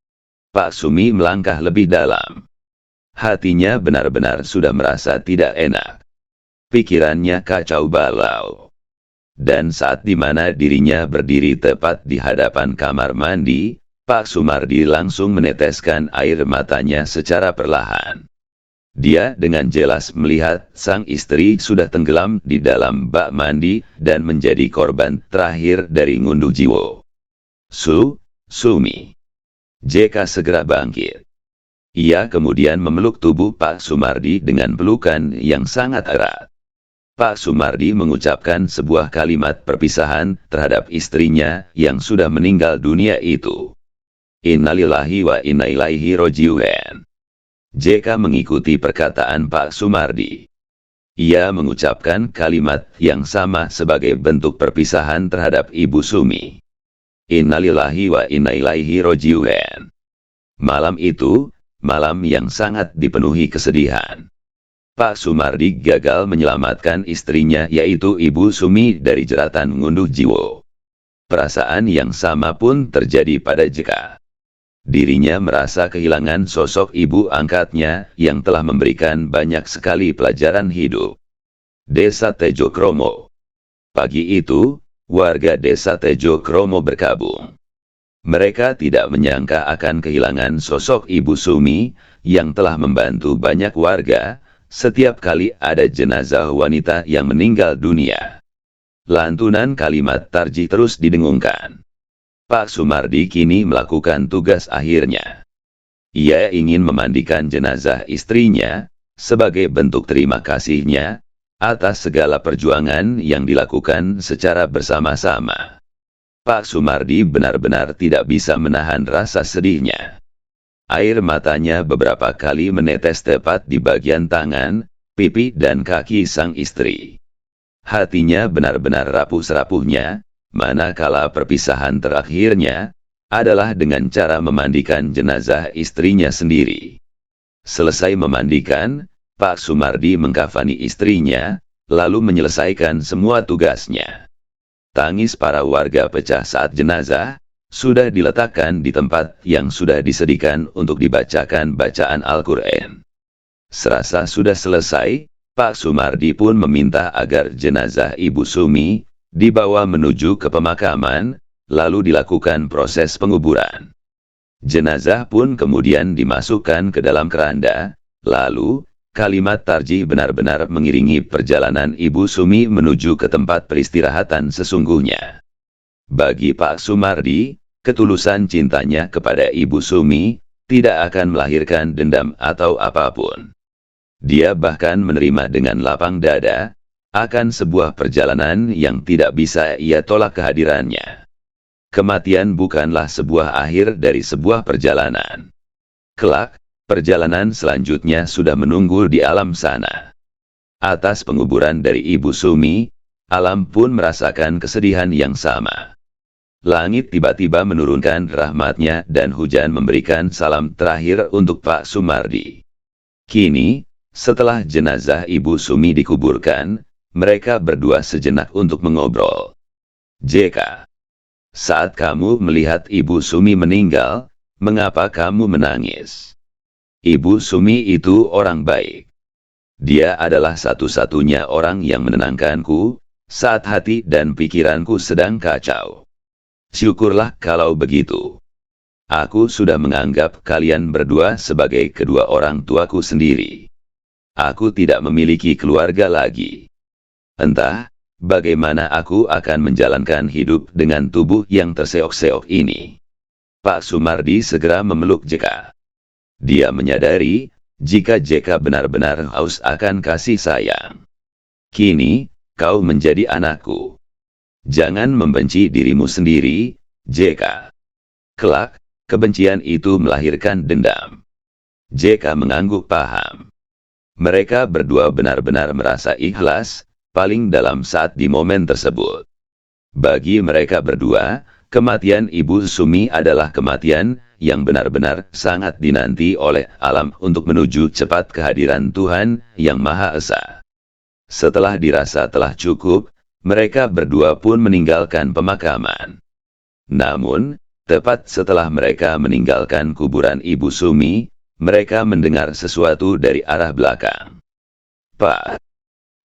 Pak Sumi melangkah lebih dalam. Hatinya benar-benar sudah merasa tidak enak. Pikirannya kacau balau. Dan saat dimana dirinya berdiri tepat di hadapan kamar mandi, Pak Sumardi langsung meneteskan air matanya secara perlahan. Dia dengan jelas melihat sang istri sudah tenggelam di dalam bak mandi dan menjadi korban terakhir dari ngunduh jiwa. Sumi. JK segera bangkit. Ia kemudian memeluk tubuh Pak Sumardi dengan pelukan yang sangat erat. Pak Sumardi mengucapkan sebuah kalimat perpisahan terhadap istrinya yang sudah meninggal dunia itu. Innalillahi wa inna ilaihi raji'un. JK mengikuti perkataan Pak Sumardi. Ia mengucapkan kalimat yang sama sebagai bentuk perpisahan terhadap Ibu Sumi. Innalillahi wa inna ilaihi raji'un. Malam itu, malam yang sangat dipenuhi kesedihan. Pak Sumardi gagal menyelamatkan istrinya yaitu Ibu Sumi dari jeratan ngunduh jiwa. Perasaan yang sama pun terjadi pada JK. Dirinya merasa kehilangan sosok ibu angkatnya yang telah memberikan banyak sekali pelajaran hidup. Desa Tejo Kromo. Pagi itu, warga Desa Tejo Kromo berkabung. Mereka tidak menyangka akan kehilangan sosok Ibu Sumi yang telah membantu banyak warga. Setiap kali ada jenazah wanita yang meninggal dunia, lantunan kalimat tarjih terus didengungkan. Pak Sumardi kini melakukan tugas akhirnya. Ia ingin memandikan jenazah istrinya, sebagai bentuk terima kasihnya, atas segala perjuangan yang dilakukan secara bersama-sama. Pak Sumardi benar-benar tidak bisa menahan rasa sedihnya. Air matanya beberapa kali menetes tepat di bagian tangan, pipi dan kaki sang istri. Hatinya benar-benar rapuh-rapuhnya, manakala perpisahan terakhirnya adalah dengan cara memandikan jenazah istrinya sendiri. Selesai memandikan, Pak Sumardi mengkafani istrinya, lalu menyelesaikan semua tugasnya. Tangis para warga pecah saat jenazah sudah diletakkan di tempat yang sudah disediakan untuk dibacakan bacaan Al-Quran. Serasa sudah selesai, Pak Sumardi pun meminta agar jenazah Ibu Sumi dibawa menuju ke pemakaman, lalu dilakukan proses penguburan. Jenazah pun kemudian dimasukkan ke dalam keranda, lalu kalimat tarjih benar-benar mengiringi perjalanan Ibu Sumi menuju ke tempat peristirahatan sesungguhnya. Bagi Pak Sumardi, ketulusan cintanya kepada Ibu Sumi tidak akan melahirkan dendam atau apapun. Dia bahkan menerima dengan lapang dada akan sebuah perjalanan yang tidak bisa ia tolak kehadirannya. Kematian bukanlah sebuah akhir dari sebuah perjalanan. Kelak, perjalanan selanjutnya sudah menunggu di alam sana. Atas penguburan dari Ibu Sumi, alam pun merasakan kesedihan yang sama. Langit tiba-tiba menurunkan rahmatnya dan hujan memberikan salam terakhir untuk Pak Sumardi. Kini, setelah jenazah Ibu Sumi dikuburkan, mereka berdua sejenak untuk mengobrol. JK. Saat kamu melihat Ibu Sumi meninggal, mengapa kamu menangis? Ibu Sumi itu orang baik. Dia adalah satu-satunya orang yang menenangkanku, saat hati dan pikiranku sedang kacau. Syukurlah kalau begitu. Aku sudah menganggap kalian berdua sebagai kedua orang tuaku sendiri. Aku tidak memiliki keluarga lagi. Entah, bagaimana aku akan menjalankan hidup dengan tubuh yang terseok-seok ini. Pak Sumardi segera memeluk JK. Dia menyadari, jika JK benar-benar haus akan kasih sayang. Kini, kau menjadi anakku. Jangan membenci dirimu sendiri, JK. Kelak, kebencian itu melahirkan dendam. JK mengangguk paham. Mereka berdua benar-benar merasa ikhlas, paling dalam saat di momen tersebut. Bagi mereka berdua, kematian Ibu Sumi adalah kematian yang benar-benar sangat dinanti oleh alam untuk menuju cepat kehadiran Tuhan yang Maha Esa. Setelah dirasa telah cukup, mereka berdua pun meninggalkan pemakaman. Namun, tepat setelah mereka meninggalkan kuburan Ibu Sumi, mereka mendengar sesuatu dari arah belakang. "Pak,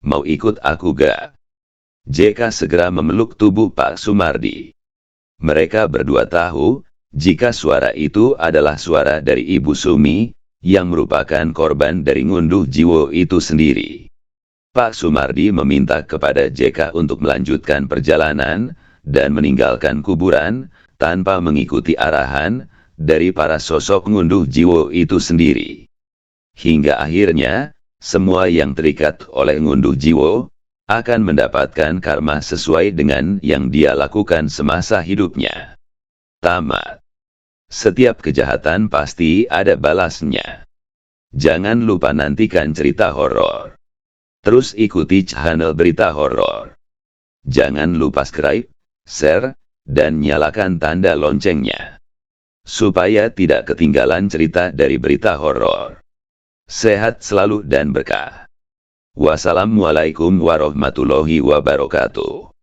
mau ikut aku gak?" JK segera memeluk tubuh Pak Sumardi. Mereka berdua tahu, jika suara itu adalah suara dari Ibu Sumi, yang merupakan korban dari ngunduh jiwa itu sendiri. Pak Sumardi meminta kepada JK untuk melanjutkan perjalanan, dan meninggalkan kuburan, tanpa mengikuti arahan, dari para sosok ngunduh jiwa itu sendiri. Hingga akhirnya, semua yang terikat oleh ngunduh jiwa, akan mendapatkan karma sesuai dengan yang dia lakukan semasa hidupnya. Tamat. Setiap kejahatan pasti ada balasnya. Jangan lupa nantikan cerita horor. Terus ikuti channel Berita Horor. Jangan lupa subscribe, share, dan nyalakan tanda loncengnya, supaya tidak ketinggalan cerita dari Berita Horor. Sehat selalu dan berkah. Wassalamualaikum warahmatullahi wabarakatuh.